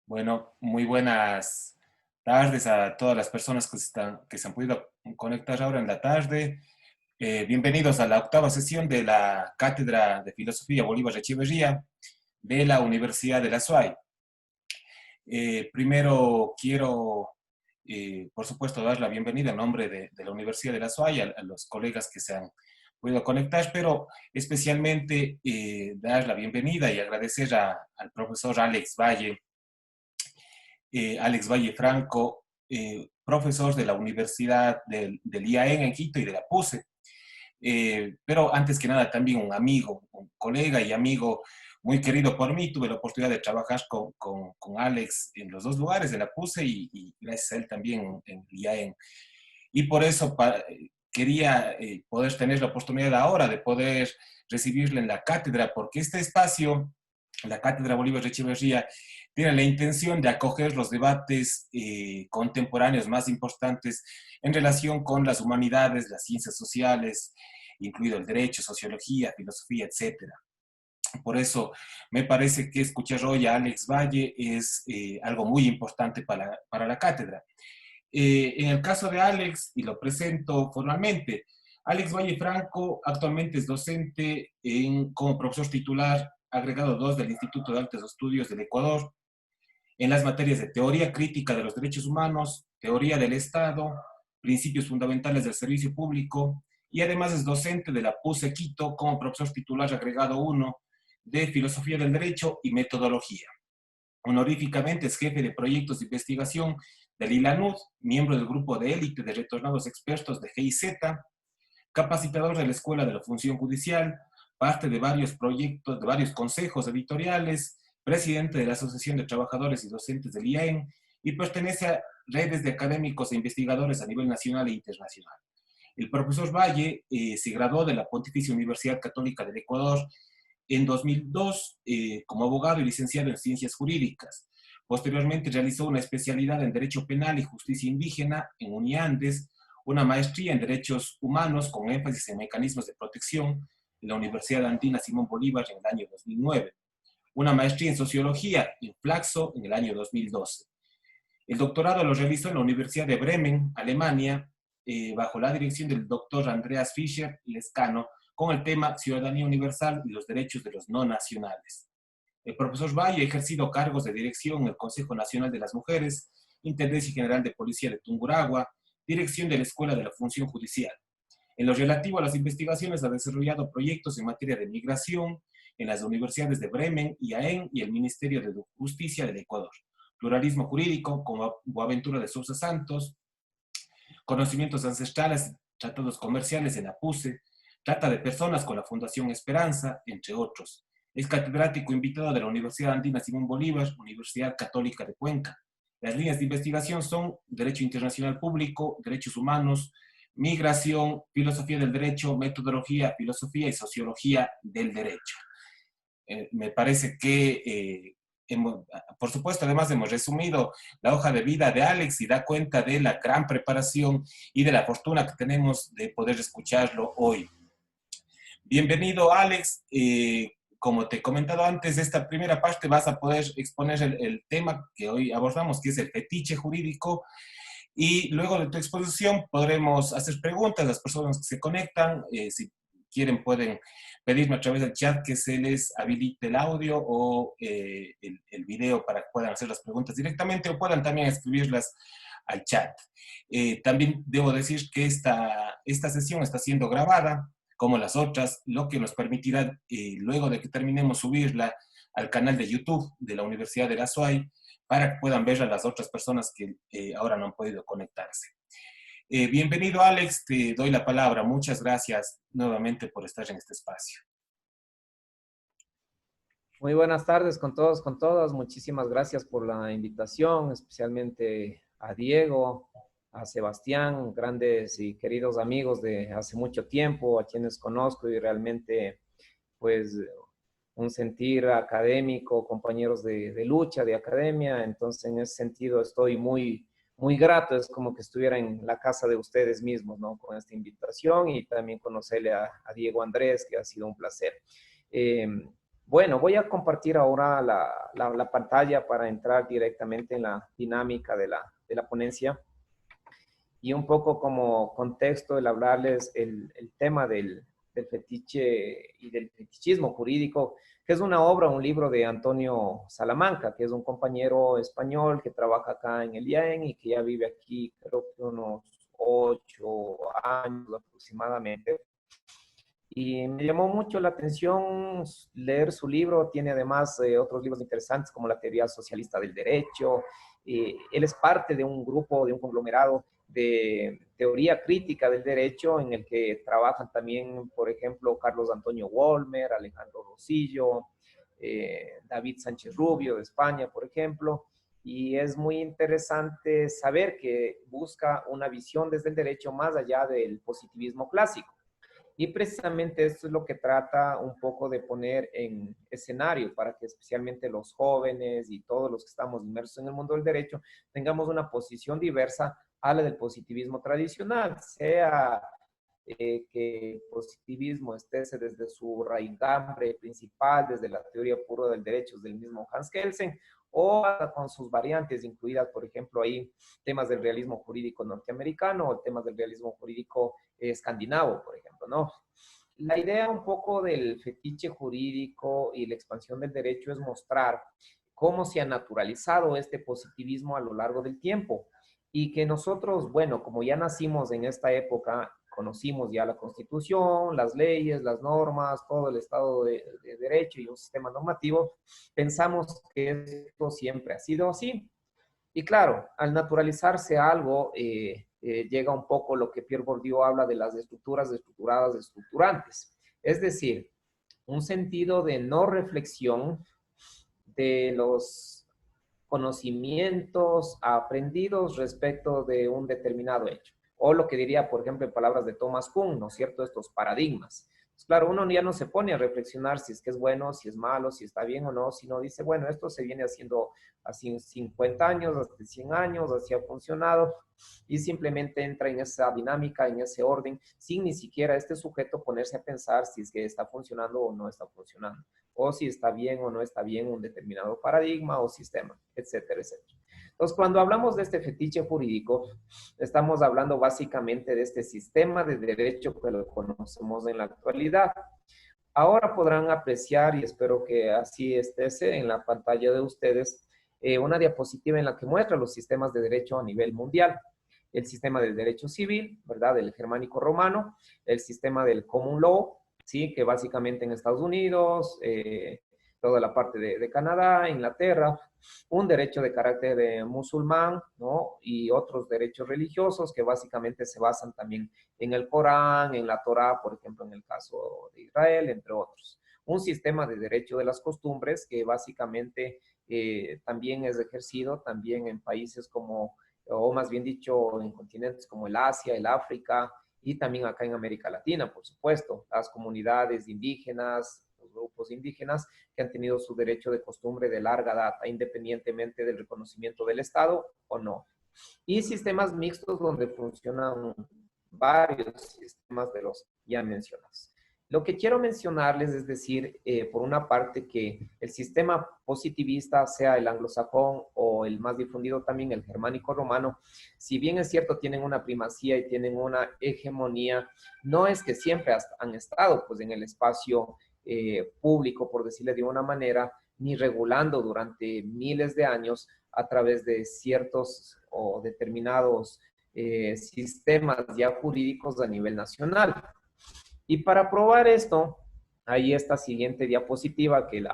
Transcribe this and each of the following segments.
Bueno, muy buenas tardes a todas las personas que se han podido conectar ahora en la tarde. Bienvenidos a la octava sesión de la Cátedra de Filosofía Bolívar Echeverría de la Universidad de la SUAY. Primero quiero, por supuesto, dar la bienvenida en nombre de la Universidad de la SUAY a los colegas que se han podido conectar, pero especialmente dar la bienvenida y agradecer al profesor Alex Valle Franco, profesor de la Universidad del IAEN en Quito y de la PUSE. Pero antes que nada también un amigo, un colega y amigo muy querido por mí. Tuve la oportunidad de trabajar con Alex en los dos lugares, de la PUSE y gracias a él también en el IAEN. Y por eso quería poder tener la oportunidad ahora de poder recibirle en la cátedra, porque este espacio, la Cátedra Bolívar Echeverría, tiene la intención de acoger los debates contemporáneos más importantes en relación con las humanidades, las ciencias sociales, incluido el derecho, sociología, filosofía, etcétera. Por eso me parece que escuchar hoy a Alex Valle es algo muy importante para la cátedra. En el caso de Alex, y lo presento formalmente, Alex Valle Franco actualmente es docente como profesor titular agregado 2 del Instituto de Altos Estudios del Ecuador en las materias de teoría crítica de los derechos humanos, teoría del Estado, principios fundamentales del servicio público, y además es docente de la PUSE Quito como profesor titular agregado 1 de filosofía del derecho y metodología. Honoríficamente es jefe de proyectos de investigación del ILANUD, miembro del grupo de élite de retornados expertos de GIZ, capacitador de la Escuela de la Función Judicial, parte de varios proyectos, de varios consejos editoriales, presidente de la Asociación de Trabajadores y Docentes del IAEN y pertenece a redes de académicos e investigadores a nivel nacional e internacional. El profesor Valle se graduó de la Pontificia Universidad Católica del Ecuador en 2002 como abogado y licenciado en Ciencias Jurídicas. Posteriormente realizó una especialidad en Derecho Penal y Justicia Indígena en UNIANDES, una maestría en Derechos Humanos con énfasis en mecanismos de protección en la Universidad Andina Simón Bolívar en el año 2009, una maestría en Sociología en Flaxo en el año 2012. El doctorado lo realizó en la Universidad de Bremen, Alemania, bajo la dirección del doctor Andreas Fischer Lescano, con el tema Ciudadanía Universal y los Derechos de los No Nacionales. El profesor Valle ha ejercido cargos de dirección en el Consejo Nacional de las Mujeres, Intendencia General de Policía de Tungurahua, dirección de la Escuela de la Función Judicial. En lo relativo a las investigaciones, ha desarrollado proyectos en materia de migración en las universidades de Bremen, IAEN y el Ministerio de Justicia del Ecuador. Pluralismo jurídico, con Boaventura de Sousa Santos, conocimientos ancestrales, tratados comerciales en la PUSE, trata de personas con la Fundación Esperanza, entre otros. Es catedrático invitado de la Universidad Andina Simón Bolívar, Universidad Católica de Cuenca. Las líneas de investigación son Derecho Internacional Público, Derechos Humanos, Migración, Filosofía del Derecho, Metodología, Filosofía y Sociología del Derecho. Me parece que por supuesto, además hemos resumido la hoja de vida de Alex y da cuenta de la gran preparación y de la fortuna que tenemos de poder escucharlo hoy. Bienvenido, Alex. Como te he comentado antes, esta primera parte vas a poder exponer el tema que hoy abordamos, que es el fetiche jurídico, y luego de tu exposición podremos hacer preguntas a las personas que se conectan. Si quieren pueden pedirme a través del chat que se les habilite el audio o el video para que puedan hacer las preguntas directamente o puedan también escribirlas al chat. También debo decir que esta sesión está siendo grabada, como las otras, lo que nos permitirá, luego de que terminemos, subirla al canal de YouTube de la Universidad de la SUAY para que puedan ver a las otras personas que ahora no han podido conectarse. Bienvenido, Alex, te doy la palabra. Muchas gracias nuevamente por estar en este espacio. Muy buenas tardes con todos, con todas. Muchísimas gracias por la invitación, especialmente a Diego, a Sebastián, grandes y queridos amigos de hace mucho tiempo, a quienes conozco y realmente, pues, un sentir académico, compañeros de lucha, de academia. Entonces, en ese sentido, estoy muy grato. Es como que estuviera en la casa de ustedes mismos, ¿no? Con esta invitación y también conocerle a Diego Andrés, que ha sido un placer. Bueno, voy a compartir ahora la pantalla para entrar directamente en la dinámica de la ponencia y un poco como contexto el hablarles el tema del fetiche y del fetichismo jurídico, que es una obra, un libro de Antonio Salamanca, que es un compañero español que trabaja acá en el IAEN y que ya vive aquí creo que unos 8 años aproximadamente. Y me llamó mucho la atención leer su libro. Tiene además otros libros interesantes como La teoría socialista del derecho. Él es parte de un grupo, de un conglomerado de teoría crítica del derecho en el que trabajan también, por ejemplo, Carlos Antonio Wolmer, Alejandro Rosillo, David Sánchez Rubio de España, por ejemplo. Y es muy interesante saber que busca una visión desde el derecho más allá del positivismo clásico. Y precisamente esto es lo que trata un poco de poner en escenario para que especialmente los jóvenes y todos los que estamos inmersos en el mundo del derecho tengamos una posición diversa a la del positivismo tradicional, sea que el positivismo esté desde su raigambre principal, desde la teoría pura del derecho del mismo Hans Kelsen, o con sus variantes incluidas, por ejemplo, ahí temas del realismo jurídico norteamericano o temas del realismo jurídico escandinavo, por ejemplo, ¿no? La idea un poco del fetiche jurídico y la expansión del derecho es mostrar cómo se ha naturalizado este positivismo a lo largo del tiempo y que nosotros, bueno, como ya nacimos en esta época, conocimos ya la Constitución, las leyes, las normas, todo el Estado de Derecho y un sistema normativo, pensamos que esto siempre ha sido así. Y claro, al naturalizarse algo, llega un poco lo que Pierre Bourdieu habla de las estructuras estructuradas, estructurantes. Es decir, un sentido de no reflexión de los conocimientos aprendidos respecto de un determinado hecho. O lo que diría, por ejemplo, en palabras de Thomas Kuhn, ¿no es cierto? Estos paradigmas. Pues claro, uno ya no se pone a reflexionar si es que es bueno, si es malo, si está bien o no, sino dice, bueno, esto se viene haciendo hace 50 años, hasta 100 años, así ha funcionado, y simplemente entra en esa dinámica, en ese orden, sin ni siquiera este sujeto ponerse a pensar si es que está funcionando o no está funcionando, o si está bien o no está bien un determinado paradigma o sistema, etcétera, etcétera. Entonces, cuando hablamos de este fetiche jurídico, estamos hablando básicamente de este sistema de derecho que lo conocemos en la actualidad. Ahora podrán apreciar, y espero que así esté en la pantalla de ustedes, una diapositiva en la que muestra los sistemas de derecho a nivel mundial. El sistema del derecho civil, ¿verdad? Del germánico romano, el sistema del common law, ¿sí? Que básicamente en Estados Unidos, toda la parte de Canadá, Inglaterra, un derecho de carácter musulmán, ¿no? Y otros derechos religiosos que básicamente se basan también en el Corán, en la Torá, por ejemplo, en el caso de Israel, entre otros. Un sistema de derecho de las costumbres que básicamente también es ejercido también en países como, o más bien dicho, en continentes como el Asia, el África y también acá en América Latina, por supuesto, las comunidades indígenas, los grupos indígenas que han tenido su derecho de costumbre de larga data, independientemente del reconocimiento del Estado o no. Y sistemas mixtos donde funcionan varios sistemas de los ya mencionados. Lo que quiero mencionarles es decir, por una parte, que el sistema positivista, sea el anglosajón o el más difundido también, el germánico romano, si bien es cierto, tienen una primacía y tienen una hegemonía, no es que siempre han estado pues, en el espacio público, por decirle de una manera, ni regulando durante miles de años a través de ciertos o determinados sistemas ya jurídicos a nivel nacional. Y para probar esto, hay esta siguiente diapositiva que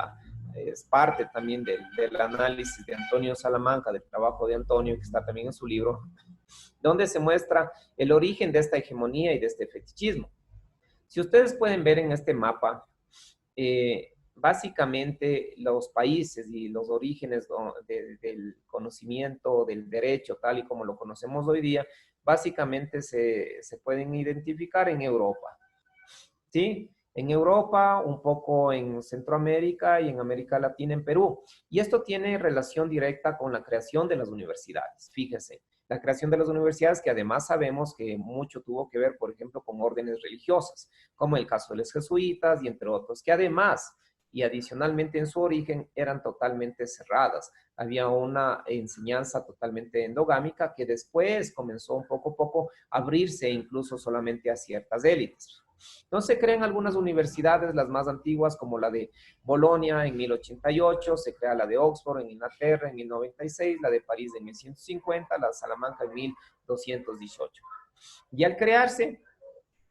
es parte también del análisis de Antonio Salamanca, del trabajo de Antonio, que está también en su libro, donde se muestra el origen de esta hegemonía y de este fetichismo. Si ustedes pueden ver en este mapa, básicamente los países y los orígenes del conocimiento del derecho, tal y como lo conocemos hoy día, básicamente se pueden identificar en Europa. ¿Sí? En Europa, un poco en Centroamérica y en América Latina, en Perú. Y esto tiene relación directa con la creación de las universidades. Fíjese, la creación de las universidades que además sabemos que mucho tuvo que ver, por ejemplo, con órdenes religiosas, como el caso de los jesuitas y entre otros, que además y adicionalmente en su origen eran totalmente cerradas. Había una enseñanza totalmente endogámica que después comenzó un poco a poco a abrirse incluso solamente a ciertas élites. Entonces se crean algunas universidades, las más antiguas, como la de Bolonia en 1088, se crea la de Oxford en Inglaterra en 1096, la de París en 1150, la de Salamanca en 1218. Y al crearse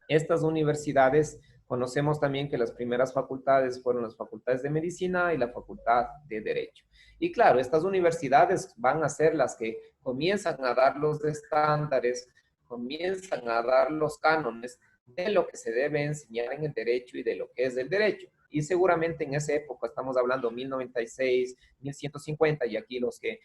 estas universidades, conocemos también que las primeras facultades fueron las facultades de medicina y la facultad de derecho. Y claro, estas universidades van a ser las que comienzan a dar los estándares, comienzan a dar los cánones de lo que se debe enseñar en el derecho y de lo que es el derecho. Y seguramente en esa época, estamos hablando 1096, 1150, y aquí los que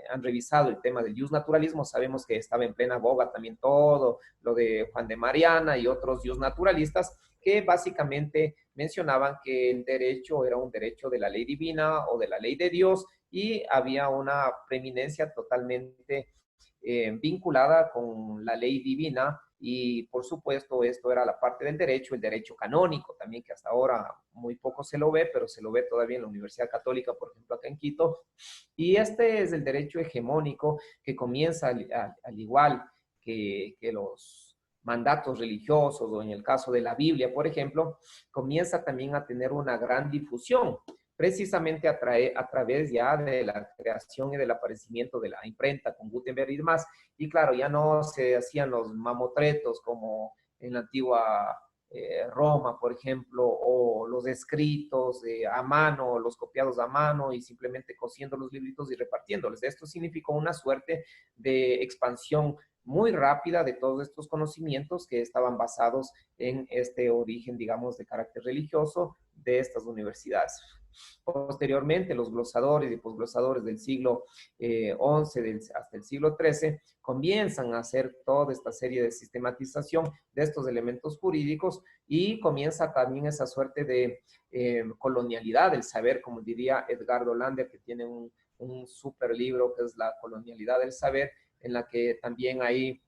han revisado el tema del naturalismo, sabemos que estaba en plena boga también todo lo de Juan de Mariana y otros naturalistas que básicamente mencionaban que el derecho era un derecho de la ley divina o de la ley de Dios y había una preeminencia totalmente vinculada con la ley divina y por supuesto esto era la parte del derecho, el derecho canónico también, que hasta ahora muy poco se lo ve, pero se lo ve todavía en la Universidad Católica, por ejemplo, acá en Quito. Y este es el derecho hegemónico que comienza al igual que los mandatos religiosos o en el caso de la Biblia, por ejemplo, comienza también a tener una gran difusión precisamente a través ya de la creación y del aparecimiento de la imprenta con Gutenberg y demás. Y claro, ya no se hacían los mamotretos como en la antigua Roma, por ejemplo, o los escritos a mano, los copiados a mano y simplemente cosiendo los libritos y repartiéndoles. Esto significó una suerte de expansión muy rápida de todos estos conocimientos que estaban basados en este origen, digamos, de carácter religioso de estas universidades. Posteriormente, los glosadores y posglosadores del siglo XI hasta el siglo XIII comienzan a hacer toda esta serie de sistematización de estos elementos jurídicos y comienza también esa suerte de colonialidad del saber, como diría Edgardo Lander, que tiene un súper libro que es La colonialidad del saber, en la que también hay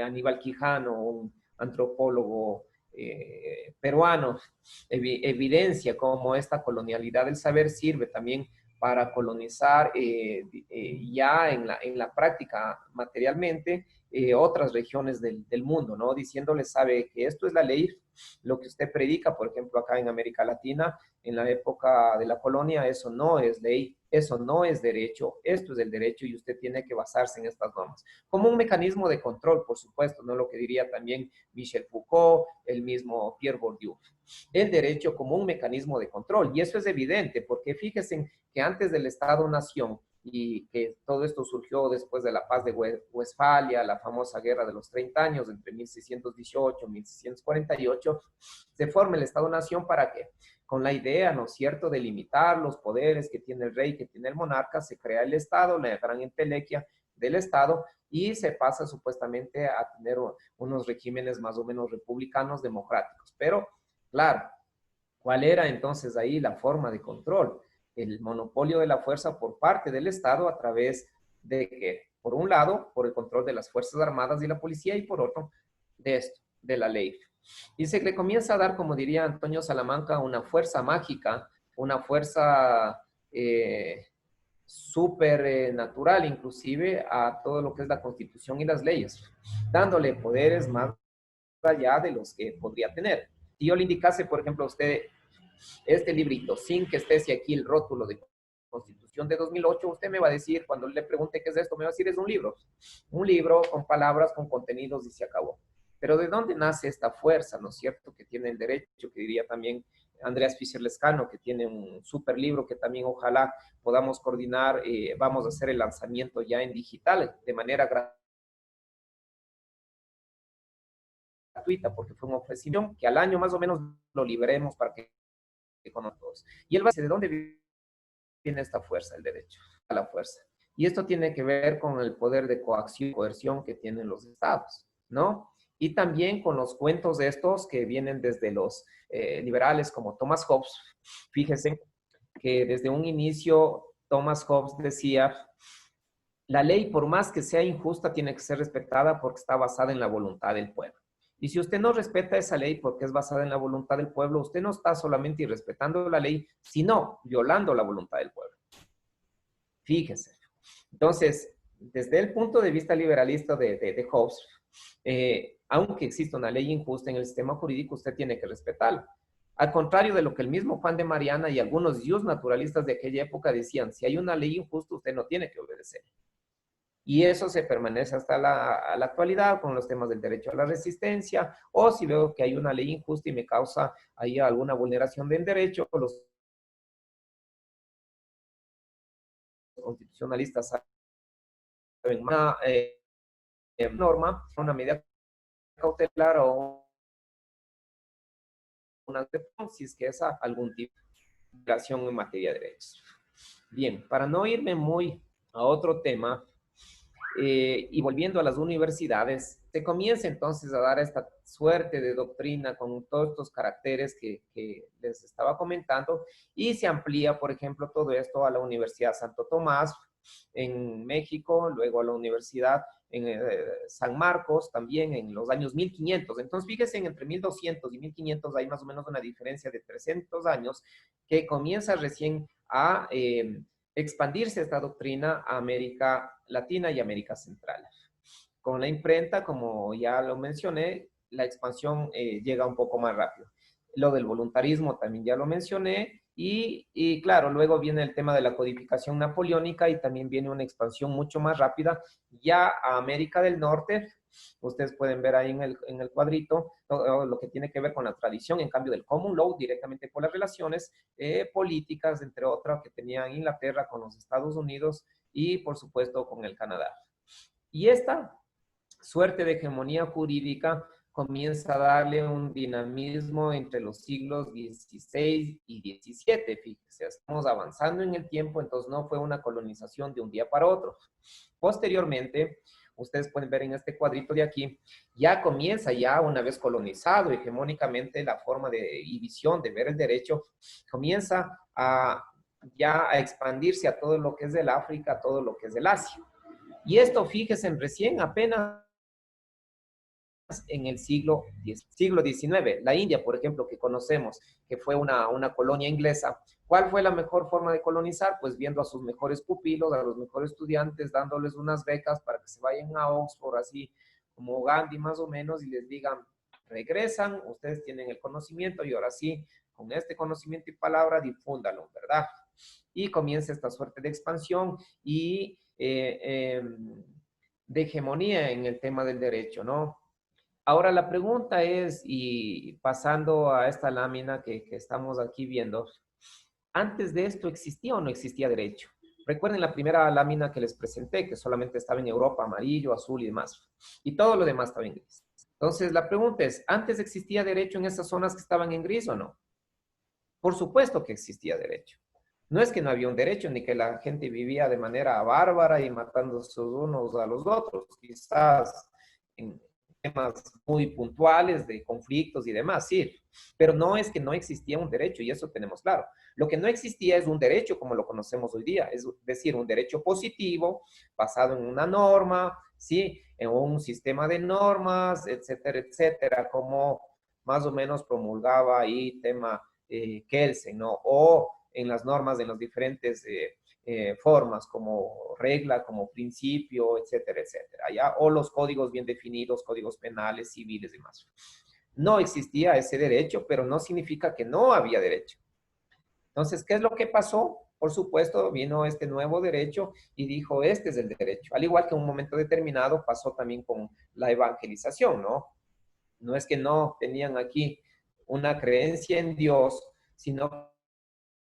Aníbal Quijano, un antropólogo peruano, evidencia cómo esta colonialidad del saber sirve también para colonizar ya en la práctica materialmente otras regiones del mundo, ¿no? Diciéndole, sabe que esto es la ley, lo que usted predica, por ejemplo, acá en América Latina, en la época de la colonia, eso no es ley, eso no es derecho, esto es el derecho y usted tiene que basarse en estas normas. Como un mecanismo de control, por supuesto, ¿no? Lo que diría también Michel Foucault, el mismo Pierre Bourdieu. El derecho como un mecanismo de control. Y eso es evidente, porque fíjense que antes del Estado-Nación, y que todo esto surgió después de la paz de Westfalia, la famosa guerra de los 30 años, entre 1618 y 1648, se forma el Estado-Nación ¿para qué? Con la idea, ¿no es cierto?, de limitar los poderes que tiene el rey, que tiene el monarca, se crea el Estado, la gran entelequia del Estado, y se pasa supuestamente a tener unos regímenes más o menos republicanos, democráticos. Pero, claro, ¿cuál era entonces ahí la forma de control? El monopolio de la fuerza por parte del Estado a través de que, por un lado, por el control de las Fuerzas Armadas y la policía, y por otro, de esto, de la ley. Y se le comienza a dar, como diría Antonio Salamanca, una fuerza mágica, una fuerza súper natural, inclusive, a todo lo que es la Constitución y las leyes, dándole poderes más allá de los que podría tener. Si yo le indicase, por ejemplo, a usted este librito, sin que esté aquí el rótulo de Constitución de 2008, usted me va a decir, cuando le pregunte qué es esto, me va a decir, es un libro con palabras, con contenidos y se acabó. Pero ¿de dónde nace esta fuerza, no es cierto, que tiene el derecho, que diría también Andreas Fischer-Lescano, que tiene un súper libro que también ojalá podamos coordinar, vamos a hacer el lanzamiento ya en digital, de manera gratuita, porque fue una ofrecimiento que al año más o menos lo liberemos para que conozcan todos. Y él va a decir, ¿de dónde viene esta fuerza, el derecho a la fuerza? Y esto tiene que ver con el poder de coerción que tienen los estados, ¿no? Y también con los cuentos de estos que vienen desde los liberales como Thomas Hobbes. Fíjense que desde un inicio Thomas Hobbes decía, la ley por más que sea injusta tiene que ser respetada porque está basada en la voluntad del pueblo. Y si usted no respeta esa ley porque es basada en la voluntad del pueblo, usted no está solamente irrespetando la ley, sino violando la voluntad del pueblo. Fíjese. Entonces, desde el punto de vista liberalista de Hobbes, aunque existe una ley injusta en el sistema jurídico, usted tiene que respetarla. Al contrario de lo que el mismo Juan de Mariana y algunos naturalistas de aquella época decían, si hay una ley injusta, usted no tiene que obedecer. Y eso se permanece hasta la actualidad con los temas del derecho a la resistencia, o si veo que hay una ley injusta y me causa ahí alguna vulneración del derecho, los constitucionalistas saben una norma, una medida cautelar o una si es que es algún tipo de violación en materia de derechos. Bien, para no irme muy a otro tema, y volviendo a las universidades, se comienza entonces a dar esta suerte de doctrina con todos estos caracteres que les estaba comentando, y se amplía, por ejemplo, todo esto a la Universidad Santo Tomás en México, luego a la Universidad en San Marcos también en los años 1500. Entonces, fíjense, entre 1200 y 1500 hay más o menos una diferencia de 300 años que comienza recién a expandirse esta doctrina a América Latina y América Central. Con la imprenta, como ya lo mencioné, la expansión llega un poco más rápido. Lo del voluntarismo también ya lo mencioné, y claro, luego viene el tema de la codificación napoleónica y también viene una expansión mucho más rápida ya a América del Norte. Ustedes pueden ver ahí en el cuadrito todo lo que tiene que ver con la tradición, en cambio del common law, directamente por las relaciones políticas, entre otras, que tenían Inglaterra con los Estados Unidos y, por supuesto, con el Canadá. Y esta suerte de hegemonía jurídica comienza a darle un dinamismo entre los siglos XVI y XVII. Fíjese, estamos avanzando en el tiempo, entonces no fue una colonización de un día para otro. Posteriormente, ustedes pueden ver en este cuadrito de aquí, ya comienza ya una vez colonizado hegemónicamente la forma y visión de ver el derecho, comienza ya a expandirse a todo lo que es del África, a todo lo que es del Asia. Y esto, fíjense, recién apenas en el siglo XIX. La India, por ejemplo, que conocemos, que fue una colonia inglesa. ¿Cuál fue la mejor forma de colonizar? Pues viendo a sus mejores pupilos, a los mejores estudiantes, dándoles unas becas para que se vayan a Oxford, así como Gandhi más o menos, y les digan, regresan, ustedes tienen el conocimiento y ahora sí, con este conocimiento y palabra, difúndalo, ¿verdad? Y comienza esta suerte de expansión y de hegemonía en el tema del derecho, ¿no? Ahora la pregunta es, y pasando a esta lámina que estamos aquí viendo, ¿antes de esto existía o no existía derecho? Recuerden la primera lámina que les presenté, que solamente estaba en Europa, amarillo, azul y demás. Y todo lo demás estaba en gris. Entonces la pregunta es, ¿antes existía derecho en esas zonas que estaban en gris o no? Por supuesto que existía derecho. No es que no había un derecho, ni que la gente vivía de manera bárbara y matándose unos a los otros. Quizás en temas muy puntuales de conflictos y demás, sí, pero no es que no existía un derecho, y eso tenemos claro. Lo que no existía es un derecho como lo conocemos hoy día, es decir, un derecho positivo basado en una norma, sí, en un sistema de normas, etcétera, como más o menos promulgaba ahí tema Kelsen, ¿no? O en las normas de las diferentes formas, como regla, como principio, etcétera, ¿ya? O los códigos bien definidos, códigos penales, civiles y demás. No existía ese derecho, pero no significa que no había derecho. Entonces, ¿qué es lo que pasó? Por supuesto, vino este nuevo derecho y dijo, este es el derecho. Al igual que en un momento determinado pasó también con la evangelización, ¿no? No es que no tenían aquí una creencia en Dios, sino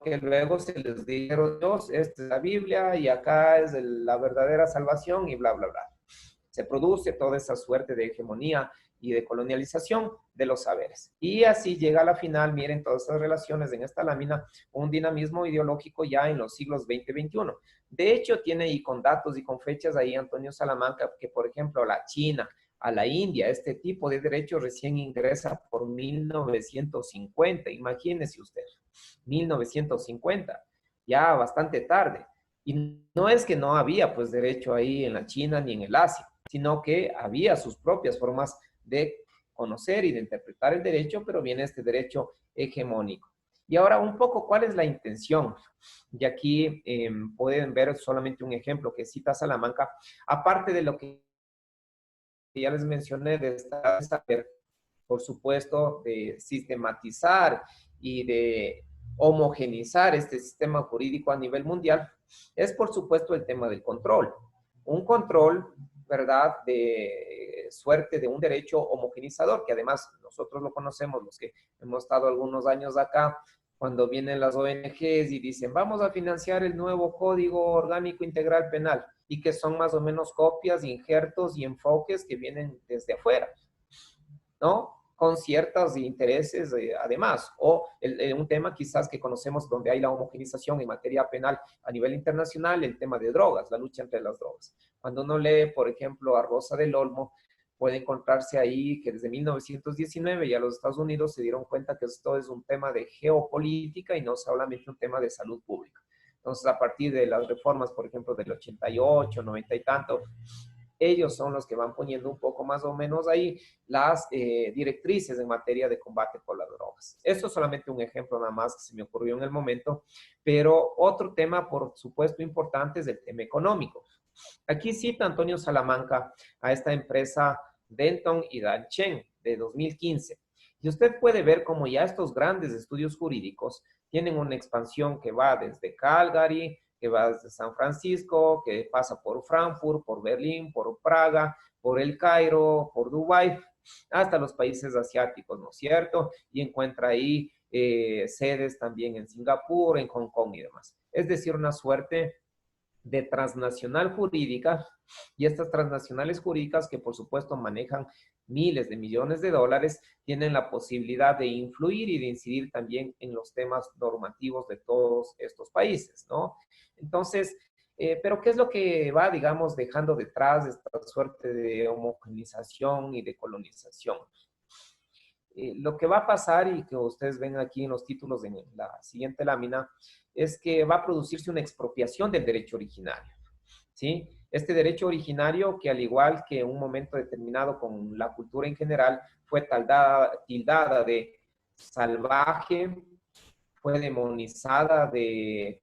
que luego se les dijeron, Dios, esta es la Biblia y acá es la verdadera salvación y bla, bla, bla. Se produce toda esa suerte de hegemonía y de colonialización de los saberes. Y así llega a la final, miren todas estas relaciones en esta lámina, un dinamismo ideológico ya en los siglos XX y XXI. De hecho, tiene y con datos y con fechas ahí Antonio Salamanca, que por ejemplo la China, a la India, este tipo de derecho recién ingresa por 1950, imagínese usted, 1950, ya bastante tarde. Y no es que no había pues derecho ahí en la China ni en el Asia, sino que había sus propias formas de conocer y de interpretar el derecho, pero viene este derecho hegemónico. Y ahora un poco, ¿cuál es la intención? Y aquí pueden ver solamente un ejemplo que cita Salamanca, aparte de lo que ya les mencioné, de saber, por supuesto, de sistematizar y de homogenizar este sistema jurídico a nivel mundial, es por supuesto el tema del control. Un control, ¿verdad?, de suerte de un derecho homogenizador, que además nosotros lo conocemos, los que hemos estado algunos años acá, cuando vienen las ONGs y dicen, vamos a financiar el nuevo Código Orgánico Integral Penal, y que son más o menos copias, injertos y enfoques que vienen desde afuera, ¿no? Con ciertos intereses además, o un tema quizás que conocemos donde hay la homogenización en materia penal a nivel internacional, el tema de drogas, la lucha entre las drogas. Cuando uno lee, por ejemplo, a Rosa del Olmo, puede encontrarse ahí que desde 1919 ya los Estados Unidos se dieron cuenta que esto es un tema de geopolítica y no solamente un tema de salud pública. Entonces, a partir de las reformas, por ejemplo, del 88, 90 y tanto, ellos son los que van poniendo un poco más o menos ahí las directrices en materia de combate por las drogas. Esto es solamente un ejemplo nada más que se me ocurrió en el momento, pero otro tema, por supuesto, importante es el tema económico. Aquí cita Antonio Salamanca a esta empresa Denton y Danchen de 2015. Y usted puede ver cómo ya estos grandes estudios jurídicos tienen una expansión que va desde Calgary, que va desde San Francisco, que pasa por Frankfurt, por Berlín, por Praga, por El Cairo, por Dubái, hasta los países asiáticos, ¿no es cierto? Y encuentra ahí sedes también en Singapur, en Hong Kong y demás. Es decir, una suerte de transnacional jurídica, y estas transnacionales jurídicas que por supuesto manejan miles de millones de dólares, tienen la posibilidad de influir y de incidir también en los temas normativos de todos estos países, ¿no? Entonces, pero ¿qué es lo que va, digamos, dejando detrás de esta suerte de homogenización y de colonización? Lo que va a pasar, y que ustedes ven aquí en los títulos de la siguiente lámina, es que va a producirse una expropiación del derecho originario, ¿sí? Este derecho originario que, al igual que en un momento determinado con la cultura en general, fue tildada de salvaje, fue demonizada de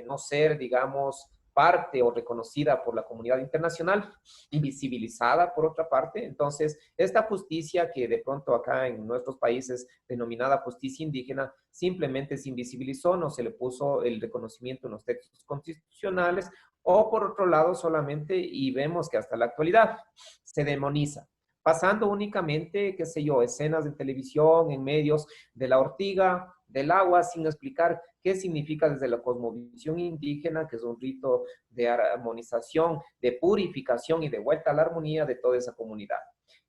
no ser, digamos, parte o reconocida por la comunidad internacional, invisibilizada por otra parte. Entonces, esta justicia que de pronto acá en nuestros países denominada justicia indígena, simplemente se invisibilizó, no se le puso el reconocimiento en los textos constitucionales, o por otro lado solamente, y vemos que hasta la actualidad se demoniza, pasando únicamente, qué sé yo, escenas de televisión, en medios de la ortiga, del agua, sin explicar qué significa desde la cosmovisión indígena, que es un rito de armonización, de purificación y de vuelta a la armonía de toda esa comunidad.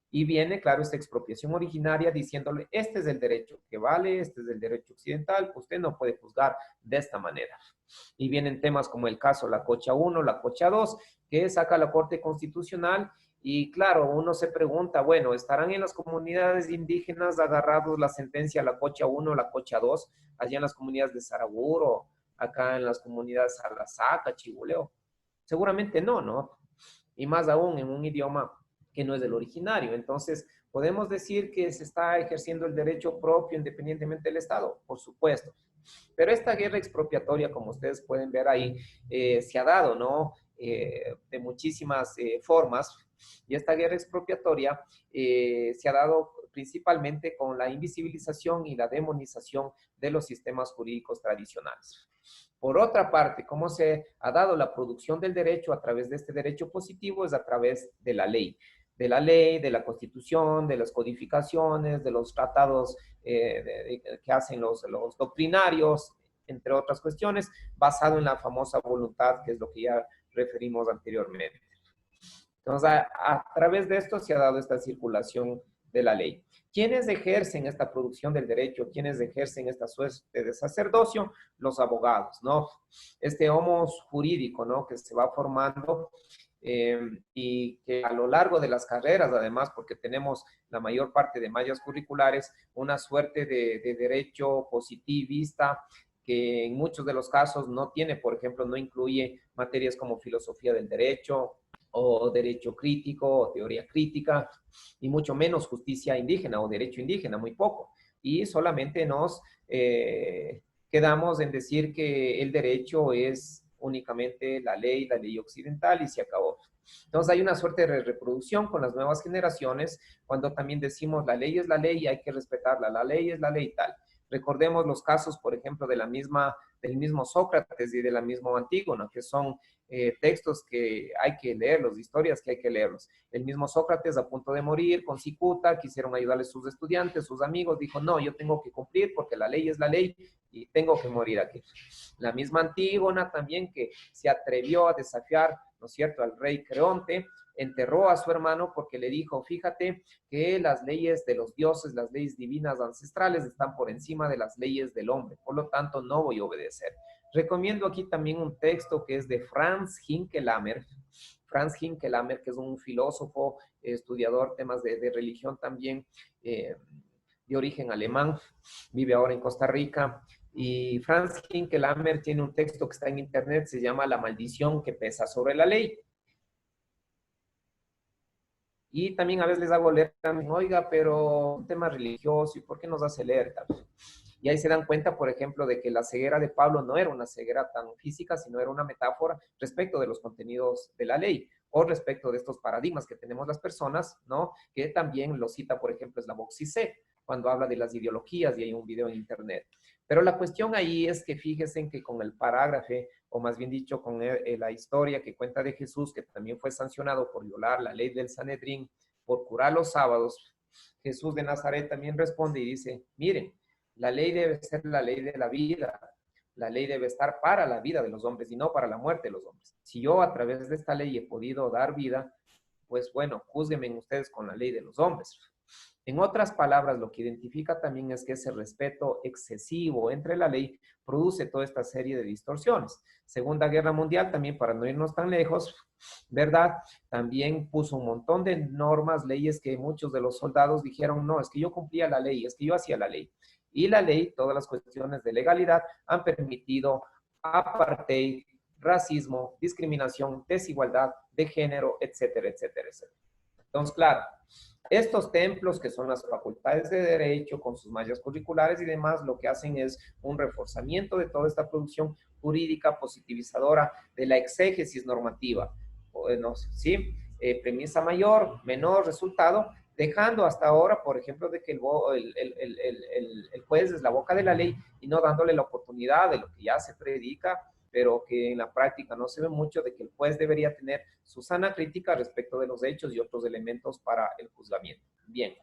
Y viene, claro, esta expropiación originaria diciéndole, este es el derecho que vale, este es el derecho occidental, usted no puede juzgar de esta manera. Y vienen temas como el caso La Cocha 1, La Cocha 2, que saca la Corte Constitucional. Y claro, uno se pregunta, bueno, ¿estarán en las comunidades indígenas agarrados la sentencia La Cocha 1, La Cocha 2, allá en las comunidades de Saraguro, acá en las comunidades Salasaca, Chibuleo? Seguramente no, ¿no? Y más aún en un idioma que no es del originario. Entonces, ¿podemos decir que se está ejerciendo el derecho propio independientemente del Estado? Por supuesto. Pero esta guerra expropiatoria, como ustedes pueden ver ahí, se ha dado, ¿no? De muchísimas formas. Y esta guerra expropiatoria se ha dado principalmente con la invisibilización y la demonización de los sistemas jurídicos tradicionales. Por otra parte, cómo se ha dado la producción del derecho a través de este derecho positivo es a través de la ley, de la Constitución, de las codificaciones, de los tratados que hacen los doctrinarios, entre otras cuestiones, basado en la famosa voluntad, que es lo que ya referimos anteriormente. Entonces, a través de esto se ha dado esta circulación de la ley. ¿Quiénes ejercen esta producción del derecho? ¿Quiénes ejercen esta suerte de sacerdocio? Los abogados, ¿no? Este homo jurídico, ¿no? Que se va formando y que a lo largo de las carreras, además, porque tenemos la mayor parte de mallas curriculares, una suerte de derecho positivista que en muchos de los casos no tiene, por ejemplo, no incluye materias como filosofía del derecho o derecho crítico, o teoría crítica, y mucho menos justicia indígena o derecho indígena, muy poco. Y solamente nos quedamos en decir que el derecho es únicamente la ley occidental y se acabó. Entonces hay una suerte de reproducción con las nuevas generaciones cuando también decimos la ley es la ley y hay que respetarla, la ley es la ley y tal. Recordemos los casos, por ejemplo, del mismo Sócrates y de la misma Antígona, que son textos que hay que leerlos, historias que hay que leerlos. El mismo Sócrates, a punto de morir con cicuta, quisieron ayudarle a sus estudiantes, sus amigos, dijo, no, yo tengo que cumplir porque la ley es la ley y tengo que morir aquí. La misma Antígona también, que se atrevió a desafiar, ¿no es cierto?, al rey Creonte, enterró a su hermano porque le dijo, fíjate que las leyes de los dioses, las leyes divinas ancestrales están por encima de las leyes del hombre, por lo tanto no voy a obedecer. Recomiendo aquí también un texto que es de Franz Hinkelamer. Franz Hinkelamer, que es un filósofo, estudiador temas de religión también, de origen alemán, vive ahora en Costa Rica. Y Franz Hinkelamer tiene un texto que está en internet, se llama La maldición que pesa sobre la ley. Y también a veces les hago leer también, oiga, pero un tema religioso, ¿y por qué nos hace leer? Y ahí se dan cuenta, por ejemplo, de que la ceguera de Pablo no era una ceguera tan física, sino era una metáfora respecto de los contenidos de la ley o respecto de estos paradigmas que tenemos las personas, ¿no? Que también lo cita, por ejemplo, Slavoj Zizek, cuando habla de las ideologías, y hay un video en internet. Pero la cuestión ahí es que fíjense en que con el parágrafo, o más bien dicho, con la historia que cuenta de Jesús, que también fue sancionado por violar la ley del Sanedrín, por curar los sábados, Jesús de Nazaret también responde y dice, miren, la ley debe ser la ley de la vida. La ley debe estar para la vida de los hombres y no para la muerte de los hombres. Si yo a través de esta ley he podido dar vida, pues bueno, júzguenme ustedes con la ley de los hombres. En otras palabras, lo que identifica también es que ese respeto excesivo entre la ley produce toda esta serie de distorsiones. Segunda Guerra Mundial, también para no irnos tan lejos, ¿verdad? También puso un montón de normas, leyes que muchos de los soldados dijeron, no, es que yo cumplía la ley, es que yo hacía la ley. Y la ley, todas las cuestiones de legalidad han permitido apartheid, racismo, discriminación, desigualdad de género, etcétera, etcétera, etcétera. Entonces, claro, estos templos, que son las facultades de derecho, con sus mallas curriculares y demás, lo que hacen es un reforzamiento de toda esta producción jurídica positivizadora de la exégesis normativa. Bueno, ¿sí? Premisa mayor, menor resultado, dejando hasta ahora, por ejemplo, de que el juez es la boca de la ley y no dándole la oportunidad de lo que ya se predica, pero que en la práctica no se ve mucho, de que el juez debería tener su sana crítica respecto de los hechos y otros elementos para el juzgamiento. Bien.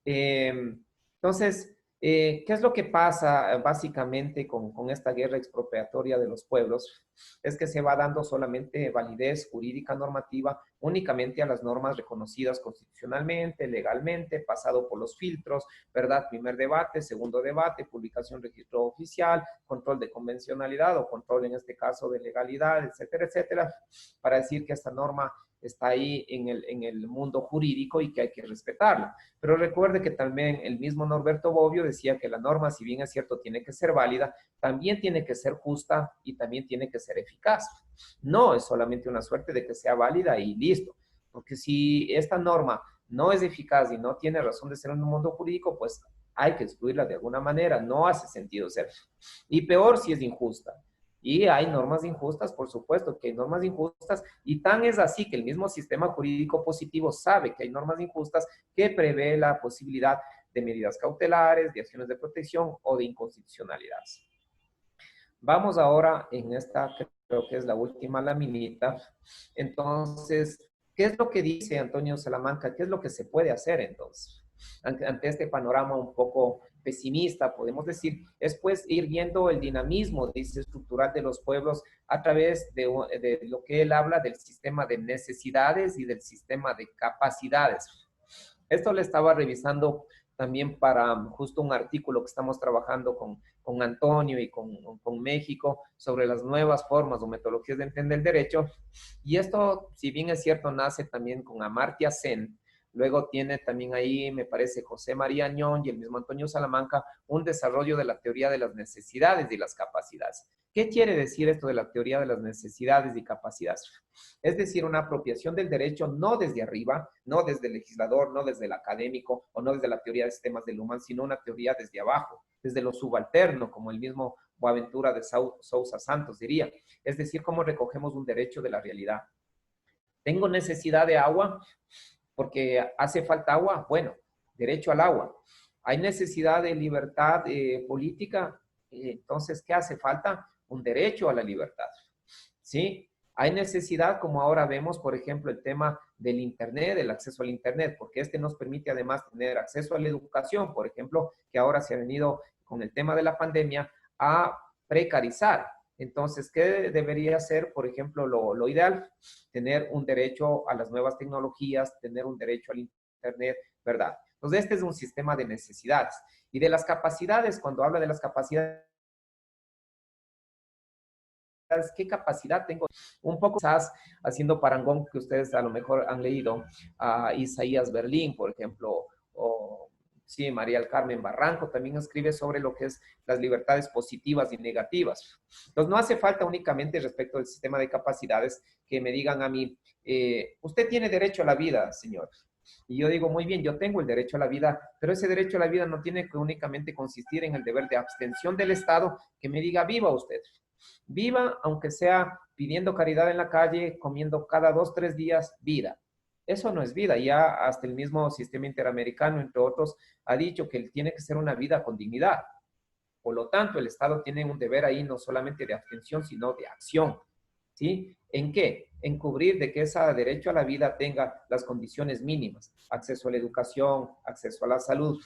Entonces, ¿qué es lo que pasa básicamente con esta guerra expropiatoria de los pueblos? Es que se va dando solamente validez jurídica normativa únicamente a las normas reconocidas constitucionalmente, legalmente, pasado por los filtros, ¿verdad? Primer debate, segundo debate, publicación, registro oficial, control de convencionalidad o control en este caso de legalidad, etcétera, etcétera, para decir que esta norma está ahí en el mundo jurídico y que hay que respetarla. Pero recuerde que también el mismo Norberto Bobbio decía que la norma, si bien es cierto, tiene que ser válida, también tiene que ser justa y también tiene que ser eficaz. No es solamente una suerte de que sea válida y listo. Porque si esta norma no es eficaz y no tiene razón de ser en un mundo jurídico, pues hay que excluirla de alguna manera. No hace sentido ser. Y peor si es injusta. Y hay normas injustas, por supuesto que hay normas injustas, y tan es así que el mismo sistema jurídico positivo sabe que hay normas injustas que prevé la posibilidad de medidas cautelares, de acciones de protección o de inconstitucionalidad. Vamos ahora en esta, creo que es la última laminita. Entonces, ¿qué es lo que dice Antonio Salamanca? ¿Qué es lo que se puede hacer entonces? Ante este panorama un poco pesimista, podemos decir, es pues ir viendo el dinamismo, dice, estructural de los pueblos a través de lo que él habla del sistema de necesidades y del sistema de capacidades. Esto le estaba revisando también para justo un artículo que estamos trabajando con Antonio y con México sobre las nuevas formas o metodologías de entender el derecho. Y esto, si bien es cierto, nace también con Amartya Sen. Luego tiene también ahí, me parece, José María Añón y el mismo Antonio Salamanca, un desarrollo de la teoría de las necesidades y las capacidades. ¿Qué quiere decir esto de la teoría de las necesidades y capacidades? Es decir, una apropiación del derecho no desde arriba, no desde el legislador, no desde el académico o no desde la teoría de sistemas del humano, sino una teoría desde abajo, desde lo subalterno, como el mismo Boaventura de Sousa Santos diría. Es decir, cómo recogemos un derecho de la realidad. ¿Tengo necesidad de agua porque hace falta agua? Bueno, derecho al agua. ¿Hay necesidad de libertad política? Entonces, ¿qué hace falta? Un derecho a la libertad. ¿Sí? Hay necesidad, como ahora vemos, por ejemplo, el tema del Internet, del acceso al Internet, porque este nos permite además tener acceso a la educación, por ejemplo, que ahora se ha venido con el tema de la pandemia a precarizar. Entonces, ¿qué debería ser, por ejemplo, lo ideal? Tener un derecho a las nuevas tecnologías, tener un derecho al Internet, ¿verdad? Entonces, este es un sistema de necesidades. Y de las capacidades, cuando habla de las capacidades, ¿qué capacidad tengo? Un poco quizás haciendo parangón que ustedes a lo mejor han leído a Isaías Berlín, por ejemplo, o sí, María del Carmen Barranco también escribe sobre lo que es las libertades positivas y negativas. Entonces, no hace falta únicamente respecto del sistema de capacidades que me digan a mí, usted tiene derecho a la vida, señor. Y yo digo, muy bien, yo tengo el derecho a la vida, pero ese derecho a la vida no tiene que únicamente consistir en el deber de abstención del Estado que me diga, viva usted. Viva, aunque sea pidiendo caridad en la calle, comiendo cada 2, 3 días, vida. Eso no es vida. Ya hasta el mismo sistema interamericano, entre otros, ha dicho que tiene que ser una vida con dignidad. Por lo tanto, el Estado tiene un deber ahí no solamente de abstención, sino de acción. ¿Sí? ¿En qué? En cubrir de que ese derecho a la vida tenga las condiciones mínimas, acceso a la educación, acceso a la salud.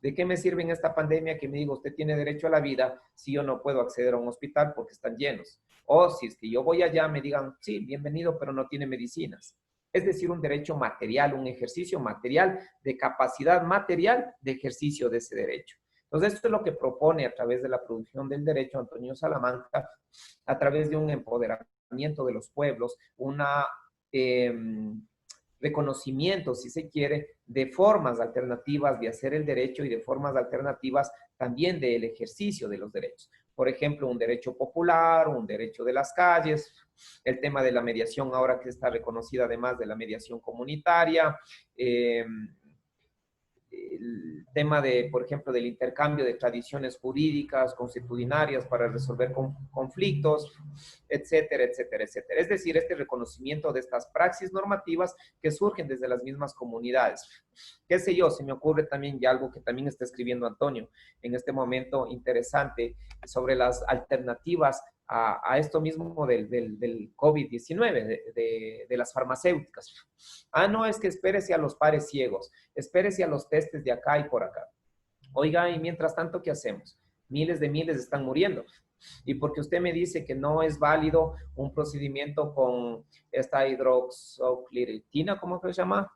¿De qué me sirve en esta pandemia que me diga usted tiene derecho a la vida si yo no puedo acceder a un hospital porque están llenos? O si es que yo voy allá me digan, sí, bienvenido, pero no tiene medicinas. Es decir, un derecho material, un ejercicio material de capacidad material de ejercicio de ese derecho. Entonces, esto es lo que propone a través de la producción del derecho Antonio Salamanca, a través de un empoderamiento de los pueblos, una reconocimiento, si se quiere, de formas alternativas de hacer el derecho y de formas alternativas también del ejercicio de los derechos. Por ejemplo, un derecho popular, un derecho de las calles, el tema de la mediación ahora que está reconocida además de la mediación comunitaria, el tema de, por ejemplo, del intercambio de tradiciones jurídicas, constitucionarias para resolver conflictos, etcétera, etcétera, etcétera. Es decir, este reconocimiento de estas praxis normativas que surgen desde las mismas comunidades. Qué sé yo, se me ocurre también ya algo que también está escribiendo Antonio en este momento interesante sobre las alternativas a esto mismo del COVID-19, de las farmacéuticas. Ah, no, es que espérese a los pares ciegos, espérese a los testes de acá y por acá. Oiga, y mientras tanto, ¿qué hacemos? Miles de miles están muriendo. Y porque usted me dice que no es válido un procedimiento con esta hidroxocloroquina, ¿cómo se llama?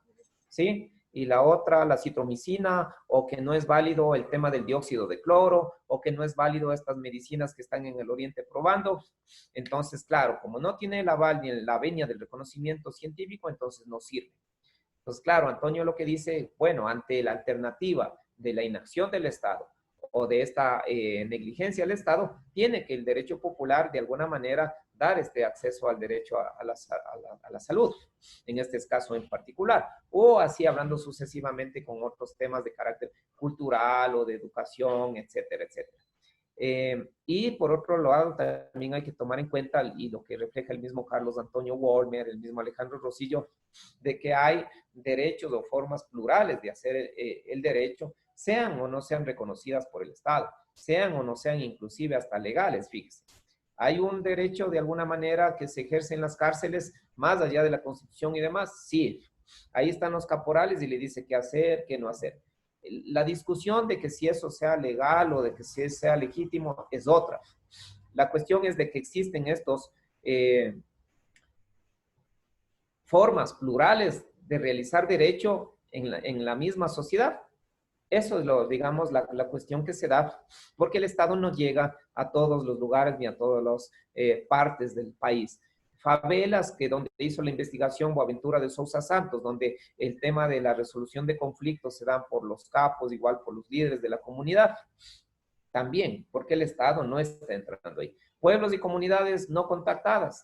¿Sí? Y la otra, la citromicina, o que no es válido el tema del dióxido de cloro, o que no es válido estas medicinas que están en el Oriente probando. Entonces, claro, como no tiene el aval ni la venia del reconocimiento científico, entonces no sirve. Entonces, claro, Antonio lo que dice, bueno, ante la alternativa de la inacción del Estado o de esta negligencia del Estado, tiene que el derecho popular de alguna manera dar este acceso al derecho a la salud, en este caso en particular, o así hablando sucesivamente con otros temas de carácter cultural o de educación, etcétera, etcétera. Y por otro lado, también hay que tomar en cuenta, y lo que refleja el mismo Carlos Antonio Wolmer, el mismo Alejandro Rosillo, de que hay derechos o formas plurales de hacer el derecho, sean o no sean reconocidas por el Estado, sean o no sean inclusive hasta legales, fíjese. ¿Hay un derecho de alguna manera que se ejerce en las cárceles más allá de la Constitución y demás? Sí. Ahí están los caporales y le dice qué hacer, qué no hacer. La discusión de que si eso sea legal o de que si sea legítimo es otra. La cuestión es de que existen estos formas plurales de realizar derecho en la misma sociedad. Eso es lo, digamos, la cuestión que se da, porque el Estado no llega a todos los lugares ni a todas las partes del país. Favelas, que donde hizo la investigación Boaventura de Sousa Santos, donde el tema de la resolución de conflictos se dan por los capos, igual por los líderes de la comunidad. también, porque el Estado no está entrando ahí. Pueblos y comunidades no contactadas,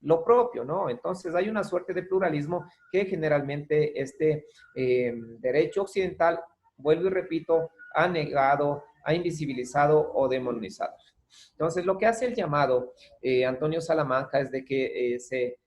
lo propio, ¿no? Entonces hay una suerte de pluralismo que generalmente este derecho occidental, vuelvo y repito, ha negado, ha invisibilizado o demonizado. Entonces lo que hace el llamado Antonio Salamanca es de que se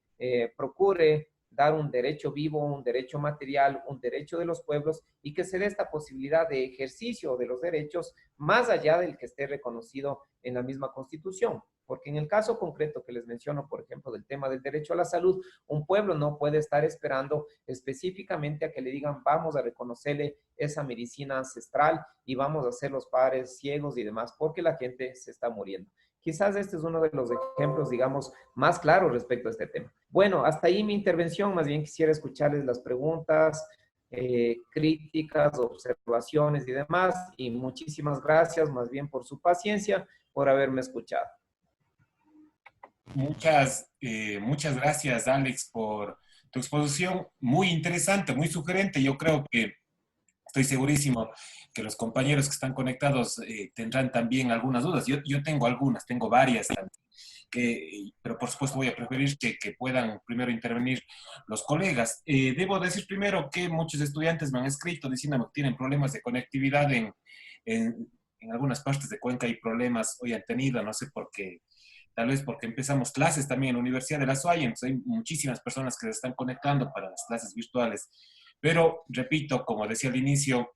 procure dar un derecho vivo, un derecho material, un derecho de los pueblos y que se dé esta posibilidad de ejercicio de los derechos más allá del que esté reconocido en la misma Constitución. Porque en el caso concreto que les menciono, por ejemplo, del tema del derecho a la salud, un pueblo no puede estar esperando específicamente a que le digan vamos a reconocerle esa medicina ancestral y vamos a hacer los padres ciegos y demás, porque la gente se está muriendo. Quizás este es uno de los ejemplos, digamos, más claros respecto a este tema. Bueno, hasta ahí mi intervención. Más bien quisiera escucharles las preguntas, críticas, observaciones y demás. Y muchísimas gracias más bien por su paciencia, por haberme escuchado. Muchas gracias, Alex, por tu exposición. Muy interesante, muy sugerente. Yo creo que estoy segurísimo que los compañeros que están conectados tendrán también algunas dudas. Yo tengo algunas, tengo varias, pero por supuesto voy a preferir que puedan primero intervenir los colegas. Debo decir primero que muchos estudiantes me han escrito diciéndome que tienen problemas de conectividad en algunas partes de Cuenca. Hay problemas, hoy han tenido, no sé por qué. Tal vez porque empezamos clases también en la Universidad de La Suaya, entonces hay muchísimas personas que se están conectando para las clases virtuales. Pero, repito, como decía al inicio,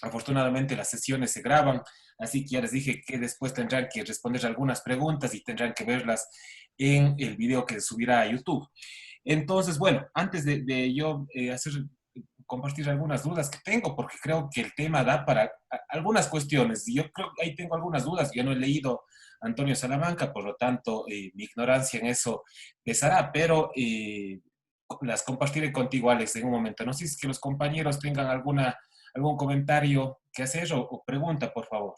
afortunadamente las sesiones se graban, así que ya les dije que después tendrán que responder algunas preguntas y tendrán que verlas en el video que se subirá a YouTube. Entonces, bueno, antes de yo compartir algunas dudas que tengo, porque creo que el tema da para algunas cuestiones. Yo creo que ahí tengo algunas dudas. Yo no he leído a Antonio Salamanca, por lo tanto, mi ignorancia en eso pesará, pero las compartiré contigo, Alex, en un momento. No sé si es que los compañeros tengan algún comentario que hacer o pregunta, por favor.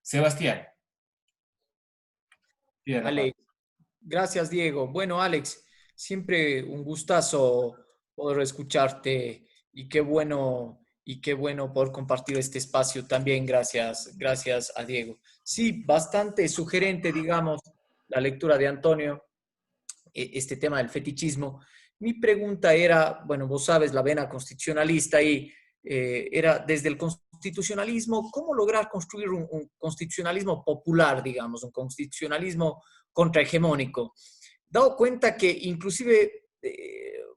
Sebastián. Bien, Alex, gracias Diego. Bueno, Alex, siempre un gustazo poder escucharte y qué bueno poder compartir este espacio también. Gracias a Diego. Sí, bastante sugerente, digamos, la lectura de Antonio, este tema del fetichismo. Mi pregunta era, bueno, vos sabes, la vena constitucionalista y era desde el constitucionalismo, ¿cómo lograr construir un constitucionalismo popular, digamos, un constitucionalismo contrahegemónico? Dado cuenta que inclusive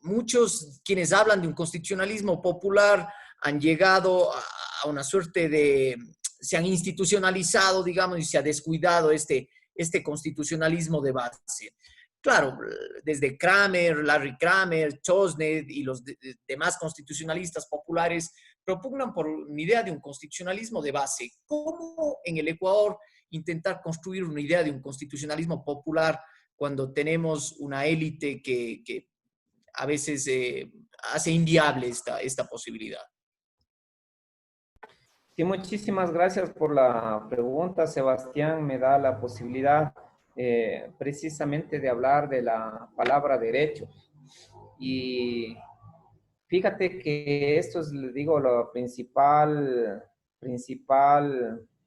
muchos quienes hablan de un constitucionalismo popular han llegado a una suerte de, se han institucionalizado, digamos, y se ha descuidado este constitucionalismo de base. Claro, desde Kramer, Larry Kramer, Chosnet y los demás constitucionalistas populares propugnan por una idea de un constitucionalismo de base. ¿Cómo en el Ecuador intentar construir una idea de un constitucionalismo popular cuando tenemos una élite que a veces hace inviable esta posibilidad? Sí, muchísimas gracias por la pregunta, Sebastián. Me da la posibilidad precisamente de hablar de la palabra derecho. Y fíjate que esto es, les digo, lo principal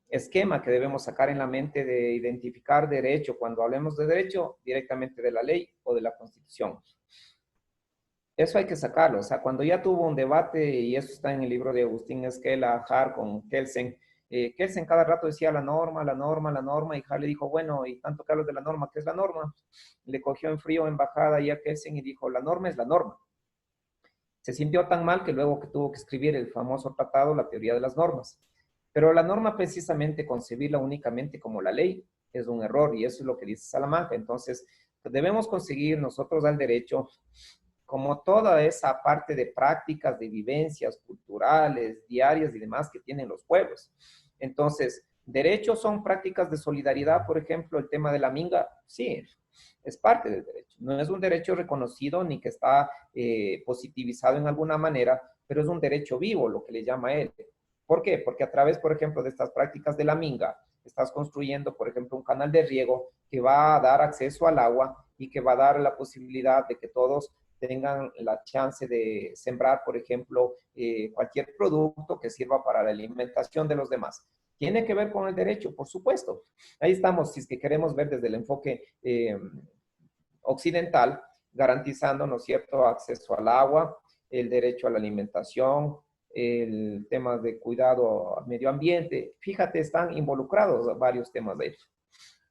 esquema que debemos sacar en la mente de identificar derecho. Cuando hablemos de derecho, directamente de la ley o de la Constitución. Eso hay que sacarlo. O sea, cuando ya tuvo un debate, y eso está en el libro de Agustín Esquela, Har con Kelsen, Kelsen cada rato decía la norma, la norma, la norma, y Har le dijo, bueno, y tanto que hablas de la norma, ¿qué es la norma? Le cogió en frío en bajada y a Kelsen y dijo, la norma es la norma. Se sintió tan mal que luego que tuvo que escribir el famoso tratado, La teoría de las normas. Pero la norma, precisamente, concebirla únicamente como la ley, es un error, y eso es lo que dice Salamanca. Entonces, debemos conseguir nosotros al derecho como toda esa parte de prácticas, de vivencias culturales, diarias y demás que tienen los pueblos. Entonces, derechos son prácticas de solidaridad, por ejemplo, el tema de la minga, sí, es parte del derecho. No es un derecho reconocido ni que está positivizado en alguna manera, pero es un derecho vivo, lo que le llama él. ¿Por qué? Porque a través, por ejemplo, de estas prácticas de la minga, estás construyendo, por ejemplo, un canal de riego que va a dar acceso al agua y que va a dar la posibilidad de que todos tengan la chance de sembrar, por ejemplo, cualquier producto que sirva para la alimentación de los demás. ¿Tiene que ver con el derecho? Por supuesto. Ahí estamos, si es que queremos ver desde el enfoque occidental, garantizando, ¿no es cierto?, acceso al agua, el derecho a la alimentación, el tema de cuidado al medio ambiente. Fíjate, están involucrados varios temas de ellos.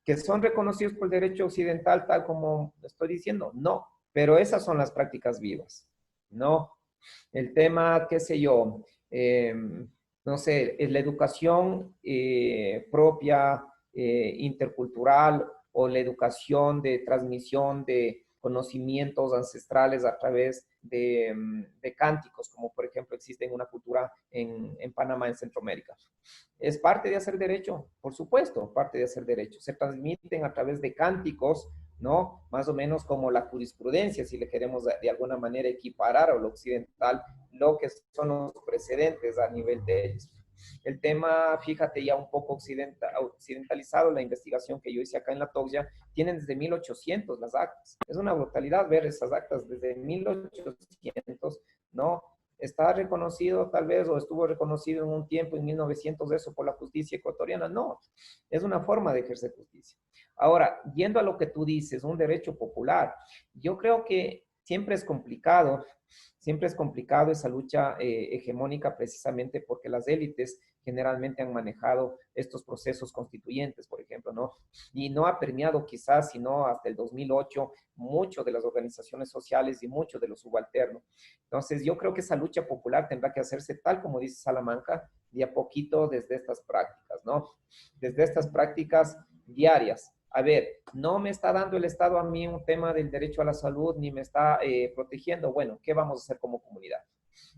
¿Que son reconocidos por el derecho occidental tal como estoy diciendo? No, pero esas son las prácticas vivas. No, el tema, qué sé yo, no sé, es la educación propia, intercultural, o la educación de transmisión de conocimientos ancestrales a través de cánticos, como por ejemplo existe en una cultura en Panamá, en Centroamérica. ¿Es parte de hacer derecho? Por supuesto, parte de hacer derecho. Se transmiten a través de cánticos, ¿no? Más o menos como la jurisprudencia, si le queremos de alguna manera equiparar a lo occidental, lo que son los precedentes a nivel de ellos. El tema, fíjate, ya un poco occidentalizado, la investigación que yo hice acá en la TOCYA, tienen desde 1800 las actas. Es una brutalidad ver esas actas desde 1800, ¿no? ¿Está reconocido tal vez o estuvo reconocido en un tiempo, en 1900, eso por la justicia ecuatoriana? No, es una forma de ejercer justicia. Ahora, yendo a lo que tú dices, un derecho popular, yo creo que siempre es complicado esa lucha hegemónica precisamente porque las élites generalmente han manejado estos procesos constituyentes, por ejemplo, ¿no? Y no ha permeado quizás, sino hasta el 2008, mucho de las organizaciones sociales y mucho de lo subalterno. Entonces, yo creo que esa lucha popular tendrá que hacerse tal como dice Salamanca, de a poquito desde estas prácticas, ¿no? Desde estas prácticas diarias. A ver, no me está dando el Estado a mí un tema del derecho a la salud, ni me está protegiendo. Bueno, ¿qué vamos a hacer como comunidad?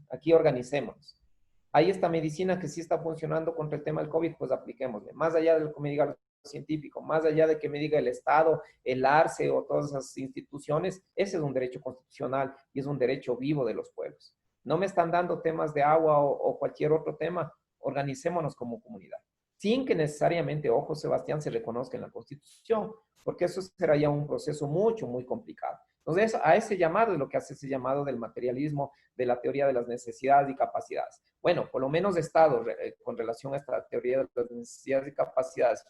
Aquí organicémonos. Hay esta medicina que sí está funcionando contra el tema del COVID, pues apliquémosle. Más allá de lo que me diga el científico, más allá de que me diga el Estado, el ARCE o todas esas instituciones, ese es un derecho constitucional y es un derecho vivo de los pueblos. No me están dando temas de agua o cualquier otro tema, organicémonos como comunidad. Sin que necesariamente, ojo Sebastián, se reconozca en la Constitución, porque eso será ya un proceso muy complicado. Entonces, a ese llamado es lo que hace ese llamado del materialismo, de la teoría de las necesidades y capacidades. Bueno, por lo menos Estado, con relación a esta teoría de las necesidades y capacidades,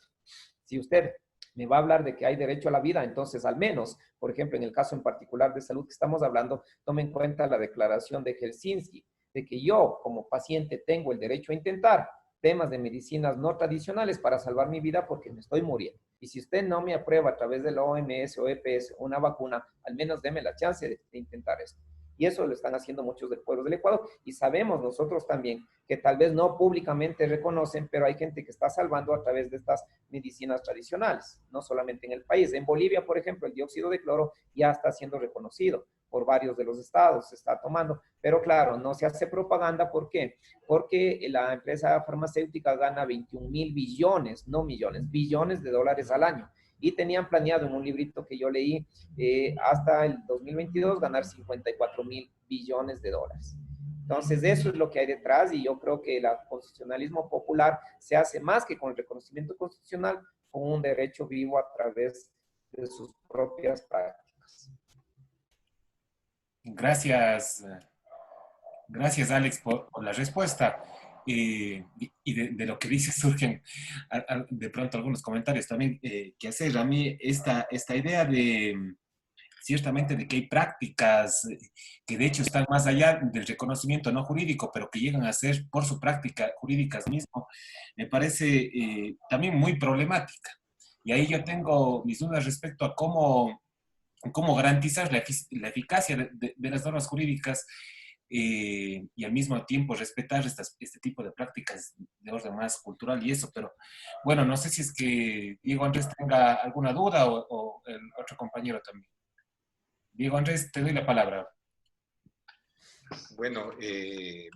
si usted me va a hablar de que hay derecho a la vida, entonces al menos, por ejemplo, en el caso en particular de salud que estamos hablando, tome en cuenta la declaración de Helsinki, de que yo como paciente tengo el derecho a intentar temas de medicinas no tradicionales para salvar mi vida porque me estoy muriendo. Y si usted no me aprueba a través de la OMS o EPS una vacuna, al menos deme la chance de intentar esto. Y eso lo están haciendo muchos del pueblo del Ecuador. Y sabemos nosotros también que tal vez no públicamente reconocen, pero hay gente que está salvando a través de estas medicinas tradicionales, no solamente en el país. En Bolivia, por ejemplo, el dióxido de cloro ya está siendo reconocido por varios de los estados, se está tomando. Pero claro, no se hace propaganda. ¿Por qué? Porque la empresa farmacéutica gana 21.000 billones, no millones, billones de dólares al año. Y tenían planeado en un librito que yo leí hasta el 2022 ganar 54.000 billones de dólares. Entonces, eso es lo que hay detrás y yo creo que el constitucionalismo popular se hace más que con el reconocimiento constitucional, con un derecho vivo a través de sus propias prácticas. Gracias Alex, por la respuesta. Y de lo que dices surgen de pronto algunos comentarios también que hacer. A mí esta idea de, ciertamente, de que hay prácticas que de hecho están más allá del reconocimiento no jurídico, pero que llegan a ser por su práctica jurídicas mismo, me parece también muy problemática. Y ahí yo tengo mis dudas respecto a cómo garantizar la eficacia de las normas jurídicas y al mismo tiempo respetar este tipo de prácticas de orden más cultural y eso, pero bueno, no sé si es que Diego Andrés tenga alguna duda o el otro compañero también. Diego Andrés, te doy la palabra. Bueno,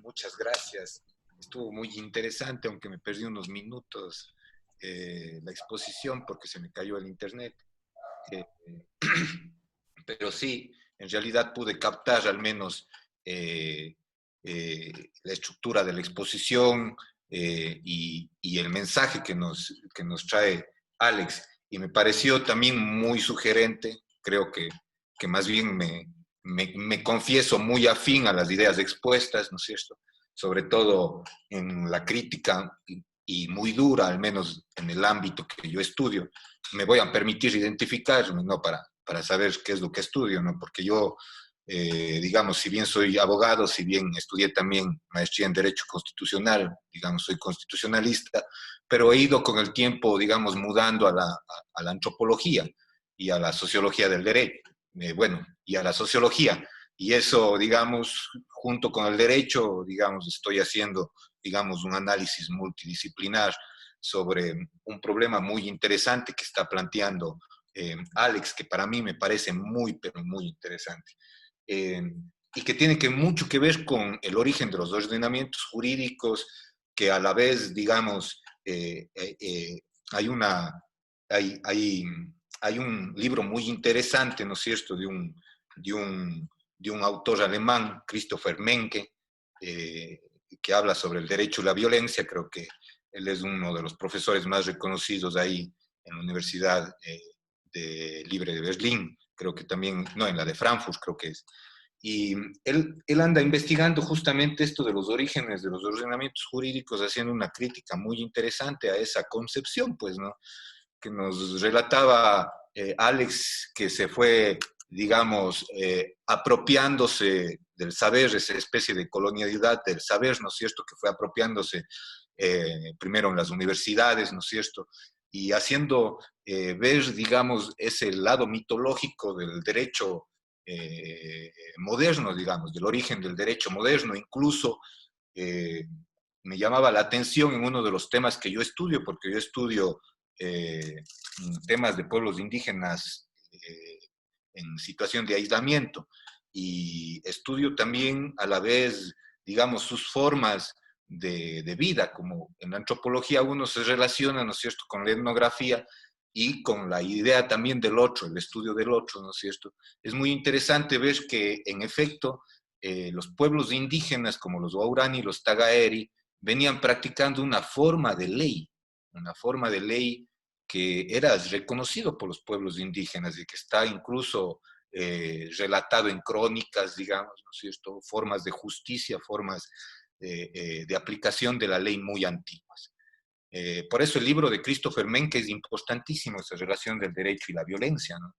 muchas gracias. Estuvo muy interesante, aunque me perdí unos minutos la exposición porque se me cayó el internet. Pero sí, en realidad pude captar al menos la estructura de la exposición y el mensaje que nos trae Alex. Y me pareció también muy sugerente, creo que más bien me me confieso muy afín a las ideas expuestas, ¿no es cierto? Sobre todo en la crítica y muy dura, al menos en el ámbito que yo estudio. Me voy a permitir identificarme, ¿no? Para saber qué es lo que estudio, ¿no? Porque yo, digamos, si bien soy abogado, si bien estudié también maestría en Derecho Constitucional, digamos, soy constitucionalista, pero he ido con el tiempo, digamos, mudando a la antropología y a la sociología del derecho, bueno, y a la sociología. Y eso, digamos, junto con el derecho, digamos, estoy haciendo, digamos, un análisis multidisciplinar sobre un problema muy interesante que está planteando Alex, que para mí me parece muy, pero muy interesante. Y que tiene mucho que ver con el origen de los ordenamientos jurídicos, que a la vez, digamos, hay hay un libro muy interesante, ¿no es cierto?, de un autor alemán, Christopher Menke, que habla sobre el derecho y la violencia. Creo que él es uno de los profesores más reconocidos ahí en la Universidad Libre de Berlín, creo que también, no, en la de Frankfurt creo que es. Y él anda investigando justamente esto de los orígenes de los ordenamientos jurídicos, haciendo una crítica muy interesante a esa concepción, pues, ¿no? Que nos relataba Alex, que se fue, digamos, apropiándose del saber, esa especie de colonialidad del saber, ¿no es cierto?, que fue apropiándose primero en las universidades, ¿no es cierto?, y haciendo ver, digamos, ese lado mitológico del derecho moderno, digamos, del origen del derecho moderno. Incluso me llamaba la atención en uno de los temas que yo estudio, porque yo estudio temas de pueblos indígenas en situación de aislamiento, y estudio también a la vez, digamos, sus formas de vida, como en la antropología uno se relaciona, ¿no es cierto?, con la etnografía y con la idea también del otro, el estudio del otro, ¿no es cierto? Es muy interesante ver que, en efecto, los pueblos indígenas como los Waurani y los Tagaeri venían practicando una forma de ley que era reconocido por los pueblos indígenas y que está incluso relatado en crónicas, digamos, ¿no es cierto?, formas de justicia, formas de aplicación de la ley muy antiguas. Por eso el libro de Christopher Menke es importantísimo, esa relación del derecho y la violencia, ¿no?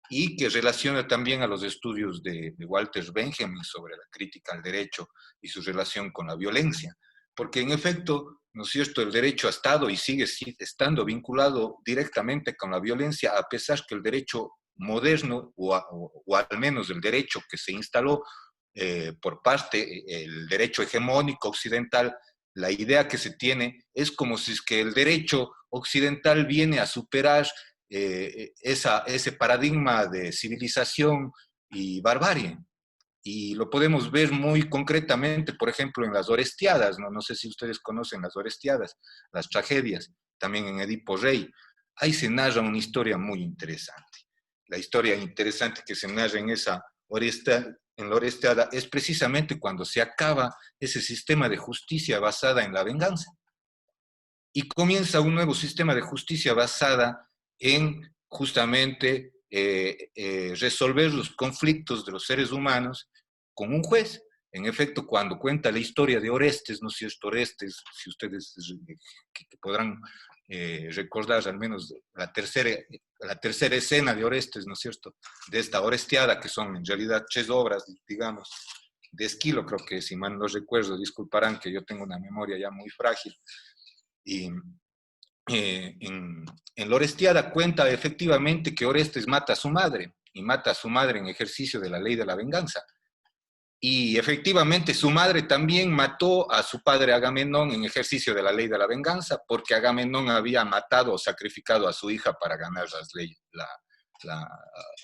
Y que relaciona también a los estudios de Walter Benjamin sobre la crítica al derecho y su relación con la violencia. Porque en efecto, ¿no es cierto?, el derecho ha estado y sigue estando vinculado directamente con la violencia, a pesar que el derecho moderno, o al menos el derecho que se instaló por parte, el derecho hegemónico occidental, la idea que se tiene es como si es que el derecho occidental viene a superar ese paradigma de civilización y barbarie. Y lo podemos ver muy concretamente, por ejemplo, en las Orestiadas, ¿no? No sé si ustedes conocen las Orestiadas, las tragedias, también en Edipo Rey. Ahí se narra una historia muy interesante. La historia interesante que se narra en esa en la Orestiada es precisamente cuando se acaba ese sistema de justicia basada en la venganza y comienza un nuevo sistema de justicia basada en justamente resolver los conflictos de los seres humanos con un juez. En efecto, cuando cuenta la historia de Orestes, ¿no es cierto? Orestes, si ustedes que podrán recordar al menos la tercera escena de Orestes, ¿no es cierto?, de esta Orestiada, que son en realidad 3 obras, digamos, de Esquilo, creo que, si mal no recuerdo, disculparán que yo tengo una memoria ya muy frágil. Y en la Orestiada cuenta efectivamente que Orestes mata a su madre, y mata a su madre en ejercicio de la ley de la venganza. Y efectivamente su madre también mató a su padre Agamenón en ejercicio de la ley de la venganza, porque Agamenón había matado o sacrificado a su hija para ganar a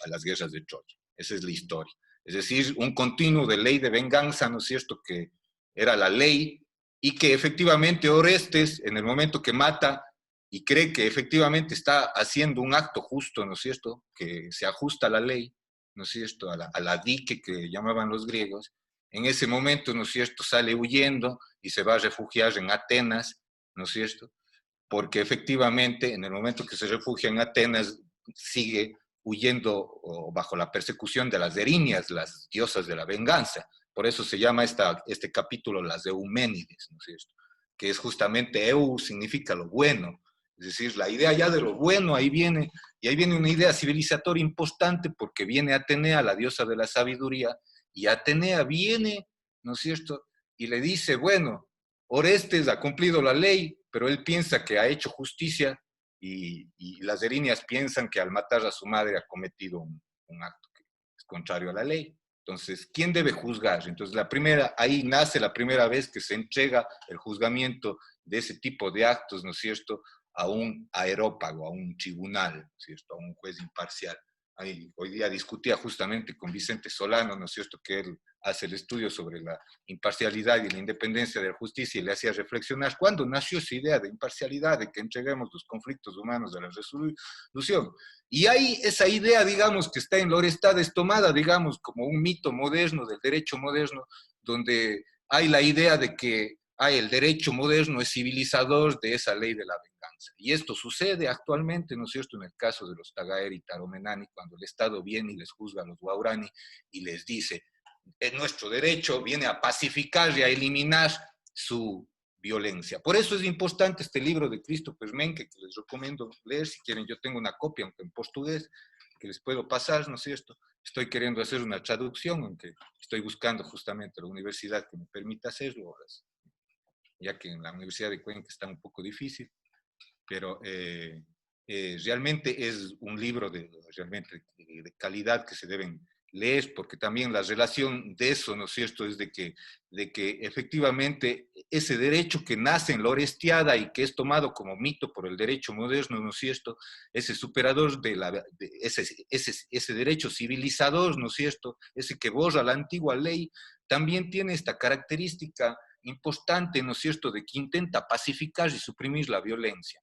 las guerras de Troya. Esa es la historia. Es decir, un continuo de ley de venganza, ¿no es cierto?, que era la ley, y que efectivamente Orestes, en el momento que mata y cree que efectivamente está haciendo un acto justo, ¿no es cierto?, que se ajusta a la ley, ¿no es cierto?, a la dique que llamaban los griegos, en ese momento, ¿no es cierto?, sale huyendo y se va a refugiar en Atenas, ¿no es cierto?, porque efectivamente en el momento que se refugia en Atenas sigue huyendo o bajo la persecución de las erinias, las diosas de la venganza. Por eso se llama este capítulo las Euménides, ¿no es cierto? Que es justamente eu significa lo bueno, es decir, la idea ya de lo bueno, ahí viene, y ahí viene una idea civilizatoria importante porque viene Atenea, la diosa de la sabiduría, y Atenea viene, ¿no es cierto? Y le dice, bueno, Orestes ha cumplido la ley, pero él piensa que ha hecho justicia y las erinias piensan que al matar a su madre ha cometido un acto que es contrario a la ley. Entonces, ¿quién debe juzgar? Entonces, ahí nace la primera vez que se entrega el juzgamiento de ese tipo de actos, ¿no es cierto?, a un aerópago, a un tribunal, ¿no es cierto?, a un juez imparcial. Ahí, hoy día discutía justamente con Vicente Solano, ¿no es cierto?, que él hace el estudio sobre la imparcialidad y la independencia de la justicia y le hacía reflexionar cuándo nació esa idea de imparcialidad, de que entreguemos los conflictos humanos a la resolución. Y hay esa idea, digamos, que está en Lorestad, es tomada, digamos, como un mito moderno del derecho moderno, donde hay la idea de que el derecho moderno es civilizador de esa ley de la venganza. Y esto sucede actualmente, ¿no es cierto?, en el caso de los Tagaer y Taromenani, cuando el Estado viene y les juzga a los Guaurani y les dice, nuestro derecho viene a pacificar y a eliminar su violencia. Por eso es importante este libro de Christopher Menke, que les recomiendo leer si quieren. Yo tengo una copia, aunque en portugués, que les puedo pasar, ¿no es cierto? Estoy queriendo hacer una traducción, aunque estoy buscando justamente la universidad que me permita hacerlo, ya que en la Universidad de Cuenca está un poco difícil, pero realmente es un libro realmente de calidad que se deben leer, porque también la relación de eso, ¿no es cierto?, es de que efectivamente ese derecho que nace en la Orestiada y que es tomado como mito por el derecho moderno, ¿no es cierto?, ese superador ese derecho civilizador, ¿no es cierto?, ese que borra la antigua ley, también tiene esta característica importante, ¿no es cierto?, de que intenta pacificar y suprimir la violencia.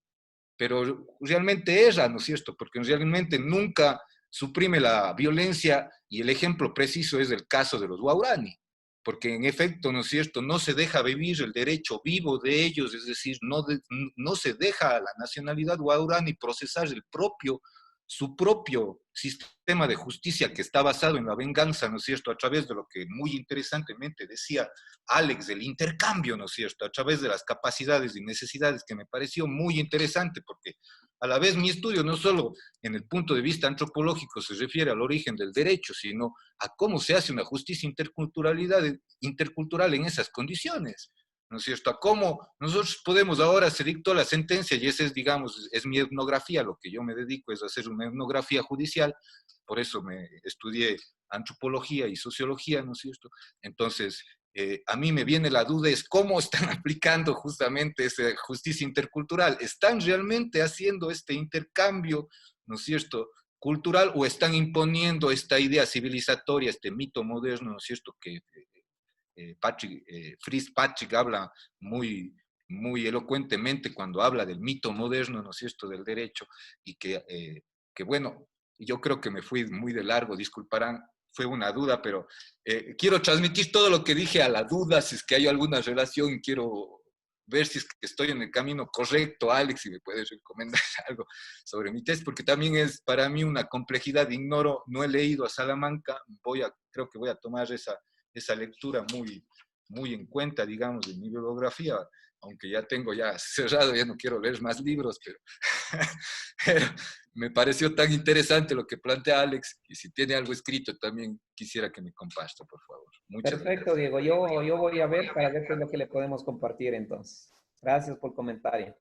Pero realmente erra, ¿no es cierto?, porque realmente nunca suprime la violencia y el ejemplo preciso es el caso de los Guaurani, porque en efecto, ¿no es cierto?, no se deja vivir el derecho vivo de ellos, es decir, no se deja a la nacionalidad Guaurani procesar su propio sistema de justicia que está basado en la venganza, ¿no es cierto?, a través de lo que muy interesantemente decía Alex, del intercambio, ¿no es cierto?, a través de las capacidades y necesidades, que me pareció muy interesante, porque a la vez mi estudio no solo en el punto de vista antropológico se refiere al origen del derecho, sino a cómo se hace una justicia intercultural en esas condiciones, ¿no es cierto?, a cómo nosotros podemos ahora se dictó la sentencia, y esa es, digamos, es mi etnografía, lo que yo me dedico es a hacer una etnografía judicial, por eso me estudié antropología y sociología, ¿no es cierto? Entonces, a mí me viene la duda, es cómo están aplicando justamente esa justicia intercultural. ¿Están realmente haciendo este intercambio, ¿no es cierto?, cultural, o están imponiendo esta idea civilizatoria, este mito moderno, ¿no es cierto?, que Fritz Patrick habla muy, muy elocuentemente cuando habla del mito moderno, ¿no es cierto?, del derecho, y que bueno, yo creo que me fui muy de largo, disculparán, fue una duda, pero quiero transmitir todo lo que dije a la duda, si es que hay alguna relación, quiero ver si es que estoy en el camino correcto, Alex, si me puedes recomendar algo sobre mi test, porque también es para mí una complejidad, ignoro, no he leído a Salamanca, creo que voy a tomar esa lectura muy, muy en cuenta, digamos, de mi bibliografía, aunque ya tengo ya cerrado, ya no quiero leer más libros, pero me pareció tan interesante lo que plantea Alex, y si tiene algo escrito también quisiera que me comparta, por favor. Muchas Perfecto, gracias. Diego. Yo voy a ver para ver qué es lo que le podemos compartir entonces. Gracias por el comentario.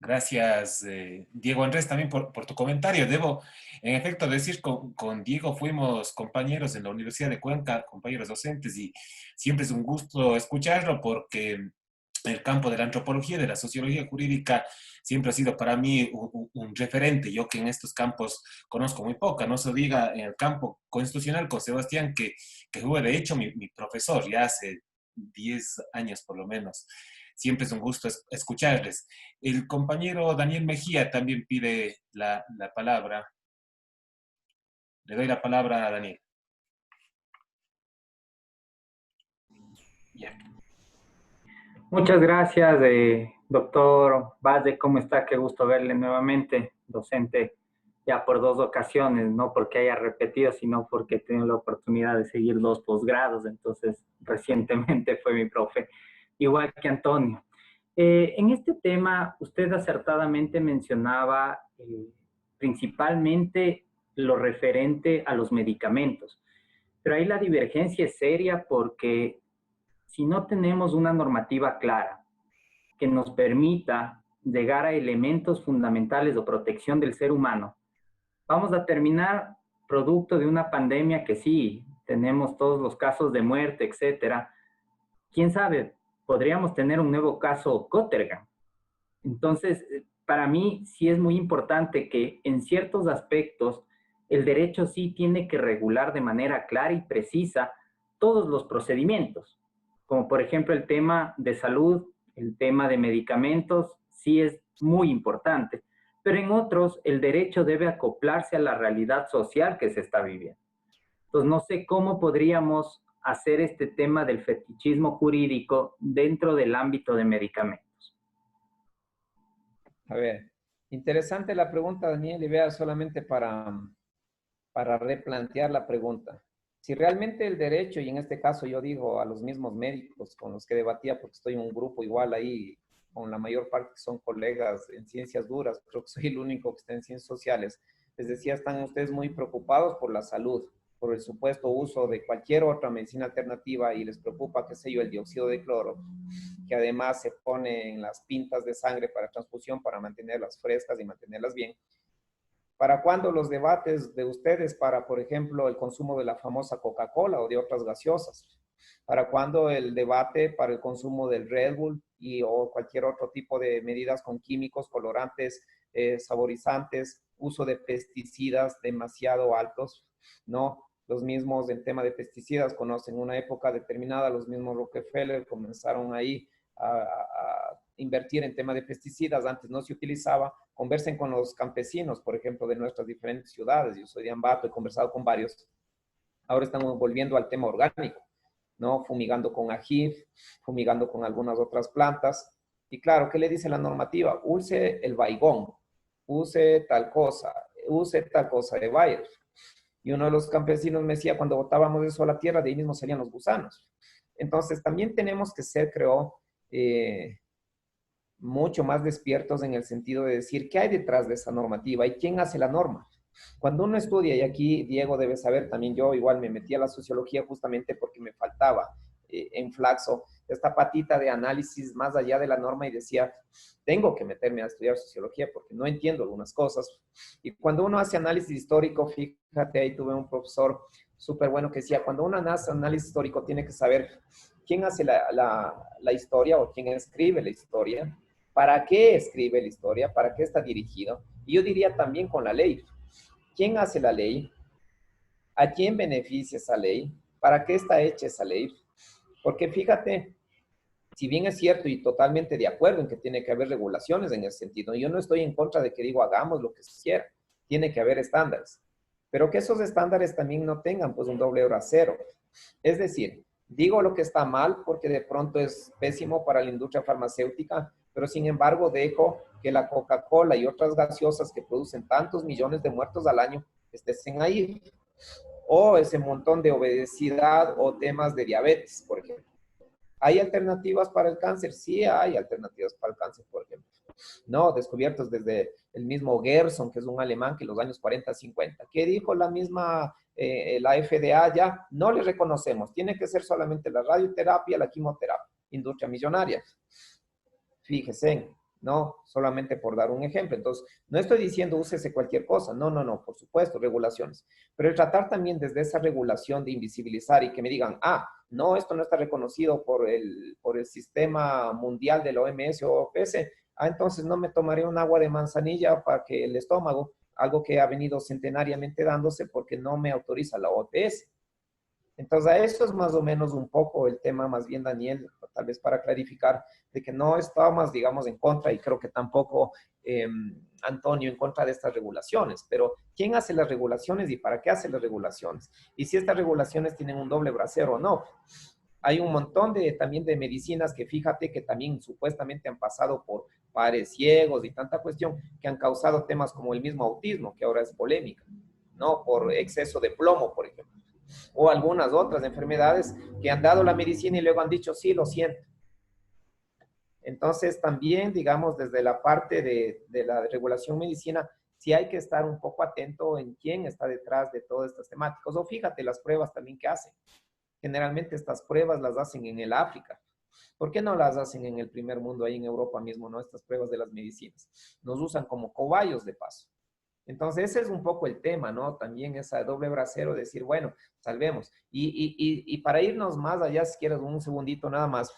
Gracias, Diego Andrés, también por tu comentario. Debo, en efecto, decir, con Diego fuimos compañeros en la Universidad de Cuenca, compañeros docentes, y siempre es un gusto escucharlo porque el campo de la antropología, de la sociología jurídica, siempre ha sido para mí un referente. Yo que en estos campos conozco muy poca, no se diga en el campo constitucional con Sebastián, que fue de hecho mi profesor ya hace 10 años por lo menos. Siempre es un gusto escucharles. El compañero Daniel Mejía también pide la palabra. Le doy la palabra a Daniel. Muchas gracias, Doctor Bade, ¿cómo está? Qué gusto verle nuevamente, docente ya por 2 ocasiones, no porque haya repetido, sino porque he tenido la oportunidad de seguir 2 posgrados, entonces recientemente fue mi profe, igual que Antonio. En este tema, usted acertadamente mencionaba principalmente lo referente a los medicamentos, pero ahí la divergencia es seria porque si no tenemos una normativa clara, que nos permita llegar a elementos fundamentales de protección del ser humano, vamos a terminar producto de una pandemia que sí, tenemos todos los casos de muerte, etcétera. ¿Quién sabe? Podríamos tener un nuevo caso Gottergan. Entonces, para mí sí es muy importante que en ciertos aspectos el derecho sí tiene que regular de manera clara y precisa todos los procedimientos, como por ejemplo el tema de salud, el tema de medicamentos, sí es muy importante, pero en otros el derecho debe acoplarse a la realidad social que se está viviendo. Entonces, no sé cómo podríamos hacer este tema del fetichismo jurídico dentro del ámbito de medicamentos. A ver, interesante la pregunta, Daniel, y vea solamente para replantear la pregunta. Si realmente el derecho, y en este caso yo digo a los mismos médicos con los que debatía, porque estoy en un grupo igual ahí, con la mayor parte que son colegas en ciencias duras, creo que soy el único que está en ciencias sociales, les decía, están ustedes muy preocupados por la salud, por el supuesto uso de cualquier otra medicina alternativa y les preocupa, qué sé yo, el dióxido de cloro, que además se pone en las pintas de sangre para transfusión para mantenerlas frescas y mantenerlas bien. ¿Para cuándo los debates de ustedes para, por ejemplo, el consumo de la famosa Coca-Cola o de otras gaseosas? ¿Para cuándo el debate para el consumo del Red Bull o cualquier otro tipo de medidas con químicos, colorantes, saborizantes, uso de pesticidas demasiado altos? ¿No? Los mismos en tema de pesticidas conocen una época determinada, los mismos Rockefeller comenzaron ahí a invertir en tema de pesticidas, antes no se utilizaba. Conversen con los campesinos, por ejemplo, de nuestras diferentes ciudades. Yo soy de Ambato, he conversado con varios. Ahora estamos volviendo al tema orgánico, ¿no? Fumigando con ají, fumigando con algunas otras plantas. Y claro, ¿qué le dice la normativa? Use el baigón, use tal cosa de Bayer. Y uno de los campesinos me decía, cuando botábamos eso a la tierra, de ahí mismo salían los gusanos. Entonces, también tenemos que ser, creo, mucho más despiertos en el sentido de decir qué hay detrás de esa normativa y quién hace la norma. Cuando uno estudia, y aquí Diego debe saber, también yo igual me metí a la sociología justamente porque me faltaba en Flaxo esta patita de análisis más allá de la norma y decía, tengo que meterme a estudiar sociología porque no entiendo algunas cosas. Y cuando uno hace análisis histórico, fíjate, ahí tuve un profesor súper bueno que decía, cuando uno hace análisis histórico tiene que saber quién hace la historia o quién escribe la historia, para qué escribe la historia, para qué está dirigido. Y yo diría también con la ley. ¿Quién hace la ley? ¿A quién beneficia esa ley? ¿Para qué está hecha esa ley? Porque fíjate, si bien es cierto y totalmente de acuerdo en que tiene que haber regulaciones en ese sentido, yo no estoy en contra de que digo hagamos lo que se quiera, tiene que haber estándares, pero que esos estándares también no tengan pues un doble rasero. Es decir, digo lo que está mal porque de pronto es pésimo para la industria farmacéutica, pero sin embargo dejo que la Coca-Cola y otras gaseosas que producen tantos millones de muertos al año estén ahí. O ese montón de obesidad o temas de diabetes, por ejemplo. ¿Hay alternativas para el cáncer? Sí, hay alternativas para el cáncer, por ejemplo. No, descubiertos desde el mismo Gerson, que es un alemán que en los años 40, 50. ¿Qué dijo la misma, la FDA ya? No le reconocemos. Tiene que ser solamente la radioterapia, la quimioterapia. Industria millonaria. Fíjese, no, solamente por dar un ejemplo. Entonces, no estoy diciendo úsese cualquier cosa. No, no, no, por supuesto, regulaciones. Pero el tratar también desde esa regulación de invisibilizar y que me digan, no, esto no está reconocido por el sistema mundial de la OMS o OPS, entonces no me tomaré un agua de manzanilla para que el estómago, algo que ha venido centenariamente dándose porque no me autoriza la OPS. Entonces, a eso es más o menos un poco el tema, más bien, Daniel, tal vez para clarificar, de que no estamos, digamos, en contra, y creo que tampoco Antonio en contra de estas regulaciones, pero ¿quién hace las regulaciones y para qué hace las regulaciones? Y si estas regulaciones tienen un doble brasero o no. Hay un montón también de medicinas que fíjate que también supuestamente han pasado por pares ciegos y tanta cuestión que han causado temas como el mismo autismo, que ahora es polémica, ¿no? Por exceso de plomo, por ejemplo. O algunas otras enfermedades que han dado la medicina y luego han dicho, sí, lo siento. Entonces, también, digamos, desde la parte de la regulación medicina, sí hay que estar un poco atento en quién está detrás de todas estas temáticas. O fíjate las pruebas también que hacen. Generalmente estas pruebas las hacen en el África. ¿Por qué no las hacen en el primer mundo, ahí en Europa mismo, no? Estas pruebas de las medicinas. Nos usan como cobayos de paso. Entonces, ese es un poco el tema, ¿no? También esa doble bracero, decir, bueno, salvemos. Y para irnos más allá, si quieres, un segundito nada más,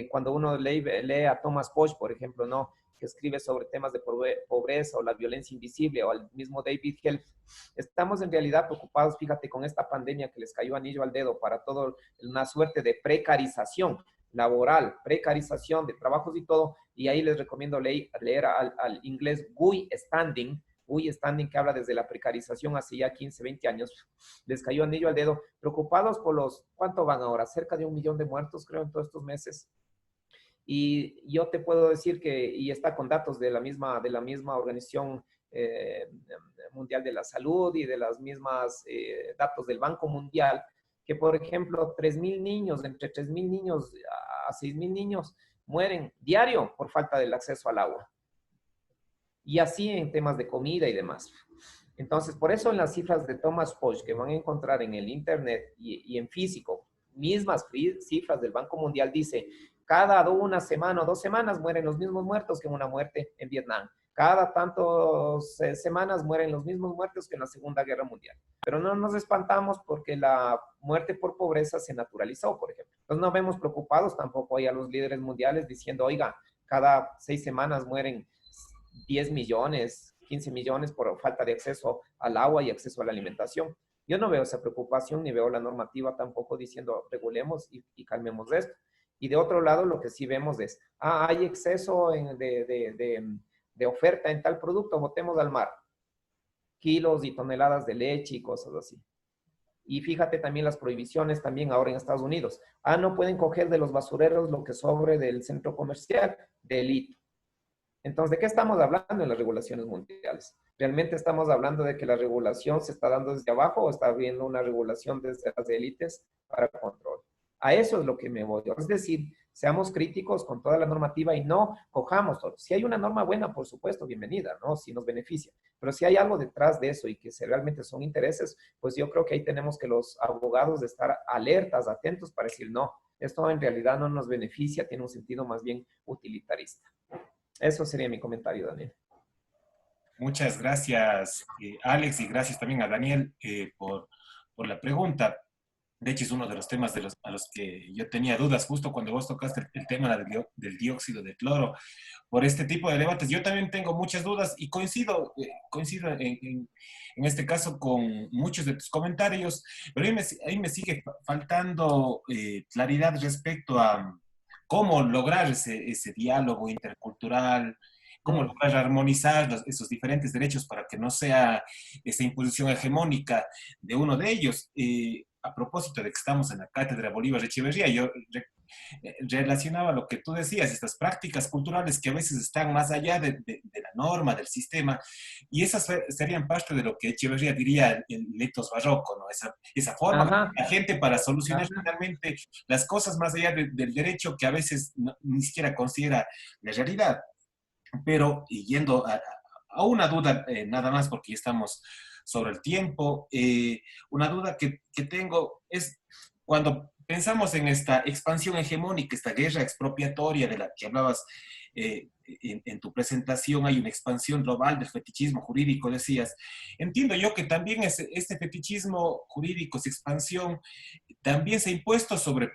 cuando uno lee a Thomas Posch, por ejemplo, ¿no? Que escribe sobre temas de pobreza o la violencia invisible, o al mismo David Helf, estamos en realidad preocupados, fíjate, con esta pandemia que les cayó anillo al dedo para todo, una suerte de precarización laboral, precarización de trabajos y todo, y ahí les recomiendo leer al inglés Guy Standing, que habla desde la precarización hace ya 15, 20 años, les cayó anillo al dedo, preocupados por ¿cuánto van ahora? Cerca de 1 millón de muertos, creo, en todos estos meses. Y yo te puedo decir y está con datos de la misma Organización Mundial de la Salud y de las mismas datos del Banco Mundial, que por ejemplo, 3.000 niños, entre 3.000 niños a 6.000 niños mueren diario por falta del acceso al agua. Y así en temas de comida y demás. Entonces, por eso en las cifras de Thomas Posch que van a encontrar en el internet y en físico, mismas cifras del Banco Mundial, dice, cada una semana o 2 semanas mueren los mismos muertos que en una muerte en Vietnam. Cada tantas semanas mueren los mismos muertos que en la Segunda Guerra Mundial. Pero no nos espantamos porque la muerte por pobreza se naturalizó, por ejemplo. Entonces no vemos preocupados tampoco ahí a los líderes mundiales diciendo, oiga, cada 6 semanas mueren 10 millones, 15 millones por falta de acceso al agua y acceso a la alimentación. Yo no veo esa preocupación ni veo la normativa tampoco diciendo regulemos y calmemos esto. Y de otro lado, lo que sí vemos es, hay exceso de oferta en tal producto, botemos al mar kilos y toneladas de leche y cosas así. Y fíjate también las prohibiciones también ahora en Estados Unidos. No pueden coger de los basureros lo que sobre del centro comercial, delito. Entonces, ¿de qué estamos hablando en las regulaciones mundiales? ¿Realmente estamos hablando de que la regulación se está dando desde abajo o está habiendo una regulación desde las élites para control? A eso es lo que me voy. Es decir, seamos críticos con toda la normativa y no cojamos todo. Si hay una norma buena, por supuesto, bienvenida, ¿no? Si nos beneficia. Pero si hay algo detrás de eso y que realmente son intereses, pues yo creo que ahí tenemos que los abogados de estar alertas, atentos para decir, no, esto en realidad no nos beneficia, tiene un sentido más bien utilitarista. Eso sería mi comentario, Daniel. Muchas gracias, Alex, y gracias también a Daniel por la pregunta. De hecho, es uno de los temas a los que yo tenía dudas justo cuando vos tocaste el tema del dióxido de cloro. Por este tipo de debates, yo también tengo muchas dudas y coincido en este caso con muchos de tus comentarios, pero ahí me sigue faltando claridad respecto a cómo lograr ese diálogo intercultural, cómo lograr armonizar esos diferentes derechos para que no sea esa imposición hegemónica de uno de ellos. A propósito de que estamos en la Cátedra Bolívar Echeverría, yo relacionaba lo que tú decías, estas prácticas culturales que a veces están más allá de la norma, del sistema, y esas serían parte de lo que Echeverría diría el etos barroco, ¿no? Esa forma de la gente para solucionar finalmente las cosas más allá del derecho que a veces ni siquiera considera la realidad. Pero yendo a una duda, nada más porque ya estamos sobre el tiempo, una duda que tengo es cuando pensamos en esta expansión hegemónica, esta guerra expropiatoria de la que hablabas en tu presentación, hay una expansión global del fetichismo jurídico, decías. Entiendo yo que también este fetichismo jurídico, esa expansión, también se ha impuesto sobre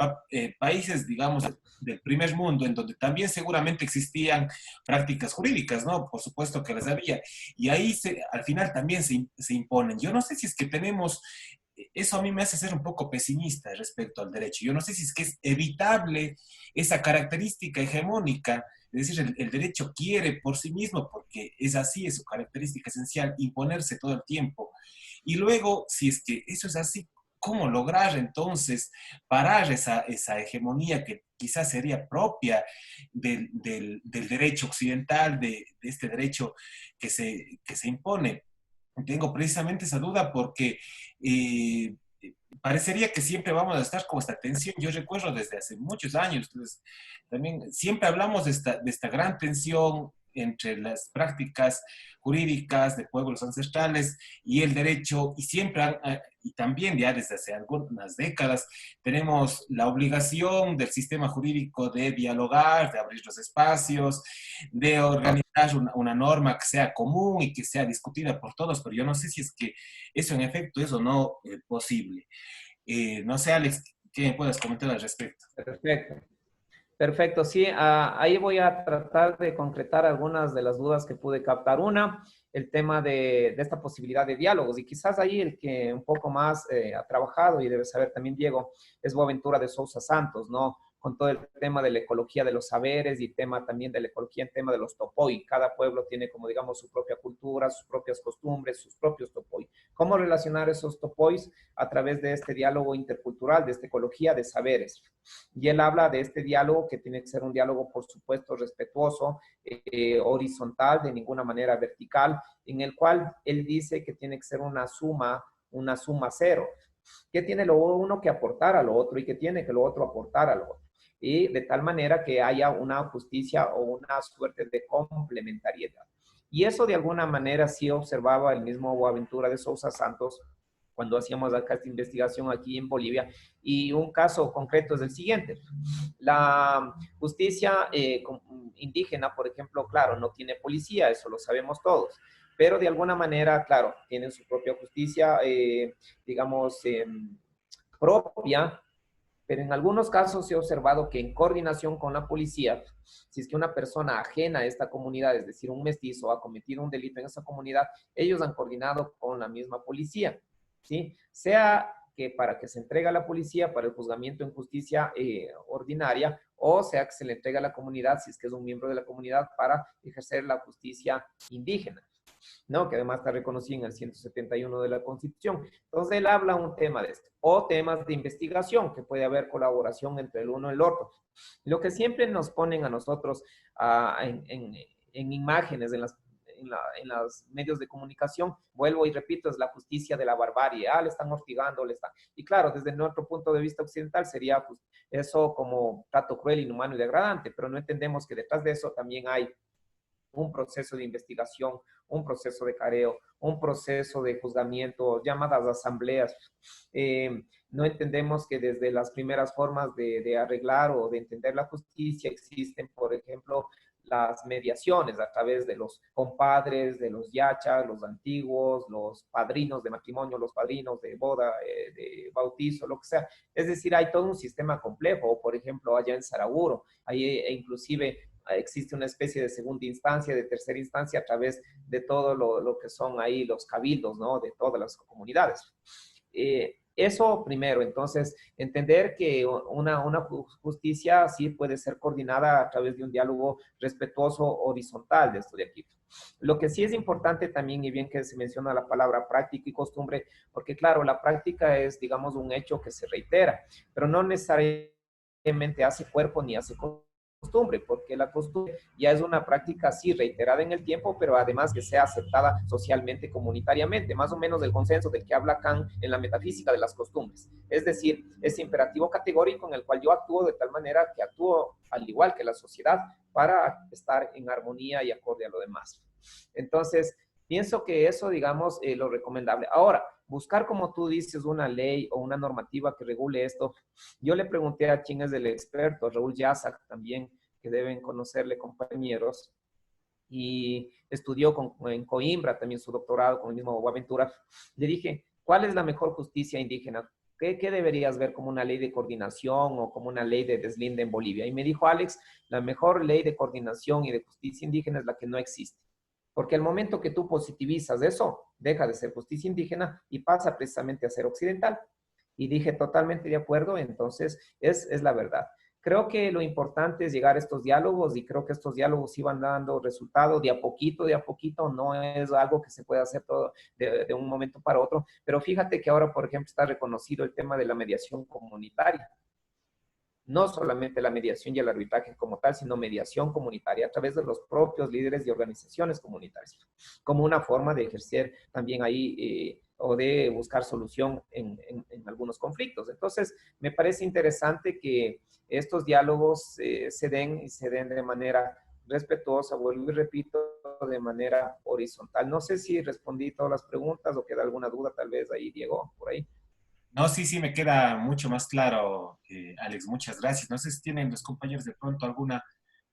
países, digamos, del primer mundo, en donde también seguramente existían prácticas jurídicas, ¿no? Por supuesto que las había. Y ahí al final también se imponen. Yo no sé si es que tenemos eso a mí me hace ser un poco pesimista respecto al derecho. Yo no sé si es que es evitable esa característica hegemónica, es decir, el derecho quiere por sí mismo, porque es así, es su característica esencial, imponerse todo el tiempo. Y luego, si es que eso es así, cómo lograr entonces parar esa hegemonía que quizás sería propia del derecho occidental, de este derecho que se impone. Tengo precisamente esa duda porque parecería que siempre vamos a estar con esta tensión. Yo recuerdo desde hace muchos años, pues, también siempre hablamos de esta gran tensión entre las prácticas jurídicas de pueblos ancestrales y el derecho, y siempre, y también ya desde hace algunas décadas, tenemos la obligación del sistema jurídico de dialogar, de abrir los espacios, de organizar una norma que sea común y que sea discutida por todos, pero yo no sé si es que eso en efecto es o no posible. No sé, Alex, ¿qué me puedes comentar al respecto? Perfecto. Perfecto, sí, ahí voy a tratar de concretar algunas de las dudas que pude captar. Una, el tema de esta posibilidad de diálogos, y quizás ahí el que un poco más ha trabajado, y debe saber también Diego, es Boaventura de Sousa Santos, ¿no? Con todo el tema de la ecología de los saberes y tema también de la ecología en tema de los topoi. Cada pueblo tiene, como digamos, su propia cultura, sus propias costumbres, sus propios topoi. ¿Cómo relacionar esos topois a través de este diálogo intercultural, de esta ecología de saberes? Y él habla de este diálogo que tiene que ser un diálogo, por supuesto, respetuoso, horizontal, de ninguna manera vertical, en el cual él dice que tiene que ser una suma cero. ¿Qué tiene lo uno que aportar a lo otro y qué tiene que lo otro aportar a lo otro? Y de tal manera que haya una justicia o una suerte de complementariedad. Y eso de alguna manera sí observaba el mismo Boaventura de Sousa Santos cuando hacíamos acá esta investigación aquí en Bolivia. Y un caso concreto es el siguiente. La justicia indígena, por ejemplo, claro, no tiene policía, eso lo sabemos todos, pero de alguna manera, claro, tienen su propia justicia, digamos, propia, pero en algunos casos se ha observado que en coordinación con la policía, si es que una persona ajena a esta comunidad, es decir, un mestizo, ha cometido un delito en esa comunidad, ellos han coordinado con la misma policía, ¿sí? Sea que para que se entregue a la policía para el juzgamiento en justicia ordinaria, o sea que se le entregue a la comunidad, si es que es un miembro de la comunidad, para ejercer la justicia indígena, ¿no? Que además está reconocido en el 171 de la Constitución. Entonces, él habla un tema de esto, o temas de investigación, que puede haber colaboración entre el uno y el otro. Lo que siempre nos ponen a nosotros en imágenes, en los medios de comunicación, vuelvo y repito, es la justicia de la barbarie. Le están hostigando, le están... Y claro, desde nuestro punto de vista occidental sería pues, eso como trato cruel, inhumano y degradante, pero no entendemos que detrás de eso también hay un proceso de investigación, un proceso de careo, un proceso de juzgamiento, llamadas asambleas. No entendemos que desde las primeras formas de arreglar o de entender la justicia existen, por ejemplo, las mediaciones a través de los compadres, de los yachas, los antiguos, los padrinos de matrimonio, los padrinos de boda, de bautizo, lo que sea. Es decir, hay todo un sistema complejo. Por ejemplo, allá en Saraguro, ahí inclusive existe una especie de segunda instancia, de tercera instancia a través de todo lo que son ahí los cabildos, ¿no? De todas las comunidades. Eso primero, entonces, entender que una justicia sí puede ser coordinada a través de un diálogo respetuoso horizontal de esto de aquí. Lo que sí es importante también, y bien que se menciona la palabra práctica y costumbre, porque claro, la práctica es, digamos, un hecho que se reitera, pero no necesariamente hace cuerpo ni hace costumbre, porque la costumbre ya es una práctica así reiterada en el tiempo, pero además que sea aceptada socialmente, comunitariamente, más o menos el consenso del que habla Kant en la metafísica de las costumbres. Es decir, ese imperativo categórico en el cual yo actúo de tal manera que actúo al igual que la sociedad para estar en armonía y acorde a lo demás. Entonces, pienso que eso, digamos, lo recomendable. Ahora, buscar, como tú dices, una ley o una normativa que regule esto. Yo le pregunté a quién es el experto, a Raúl Yazak también, que deben conocerle compañeros, y estudió en Coimbra también su doctorado con el mismo Boaventura. Le dije, ¿cuál es la mejor justicia indígena? ¿Qué deberías ver como una ley de coordinación o como una ley de deslinde en Bolivia? Y me dijo, Alex, la mejor ley de coordinación y de justicia indígena es la que no existe. Porque al momento que tú positivizas eso, deja de ser justicia indígena y pasa precisamente a ser occidental. Y dije, totalmente de acuerdo, entonces es la verdad. creo que lo importante es llegar a estos diálogos y creo que estos diálogos iban dando resultados de a poquito, no es algo que se pueda hacer todo de un momento para otro, pero fíjate que ahora, por ejemplo, está reconocido el tema de la mediación comunitaria. No solamente la mediación y el arbitraje como tal, sino mediación comunitaria a través de los propios líderes y organizaciones comunitarias, como una forma de ejercer también ahí o de buscar solución en algunos conflictos. Entonces, me parece interesante que estos diálogos se den y se den de manera respetuosa, vuelvo y repito, de manera horizontal. No sé si respondí todas las preguntas o queda alguna duda tal vez ahí, Diego, por ahí. No, sí, sí, me queda mucho más claro, Alex, muchas gracias. No sé si tienen los compañeros de pronto alguna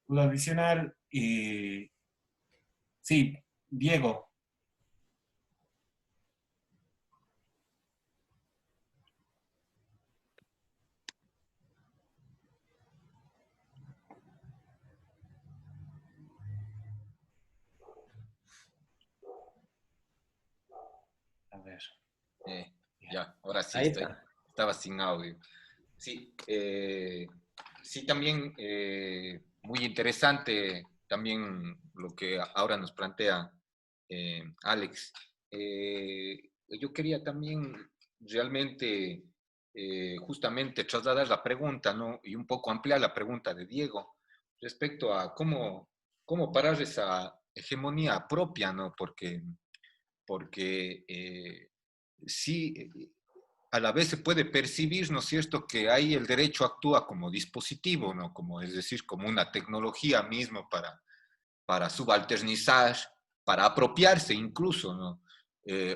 duda adicional. Sí, Diego. A ver. Ya, ahora sí Ahí estoy. está. Estaba sin audio. Sí, sí, también muy interesante también lo que ahora nos plantea Alex. Yo quería también realmente justamente trasladar la pregunta, ¿no? Y un poco ampliar la pregunta de Diego respecto a cómo parar esa hegemonía propia, ¿no? Porque sí, a la vez se puede percibir, ¿no es cierto?, que ahí el derecho actúa como dispositivo, ¿no? Como, es decir, como una tecnología mismo para subalternizar, para apropiarse incluso, ¿no?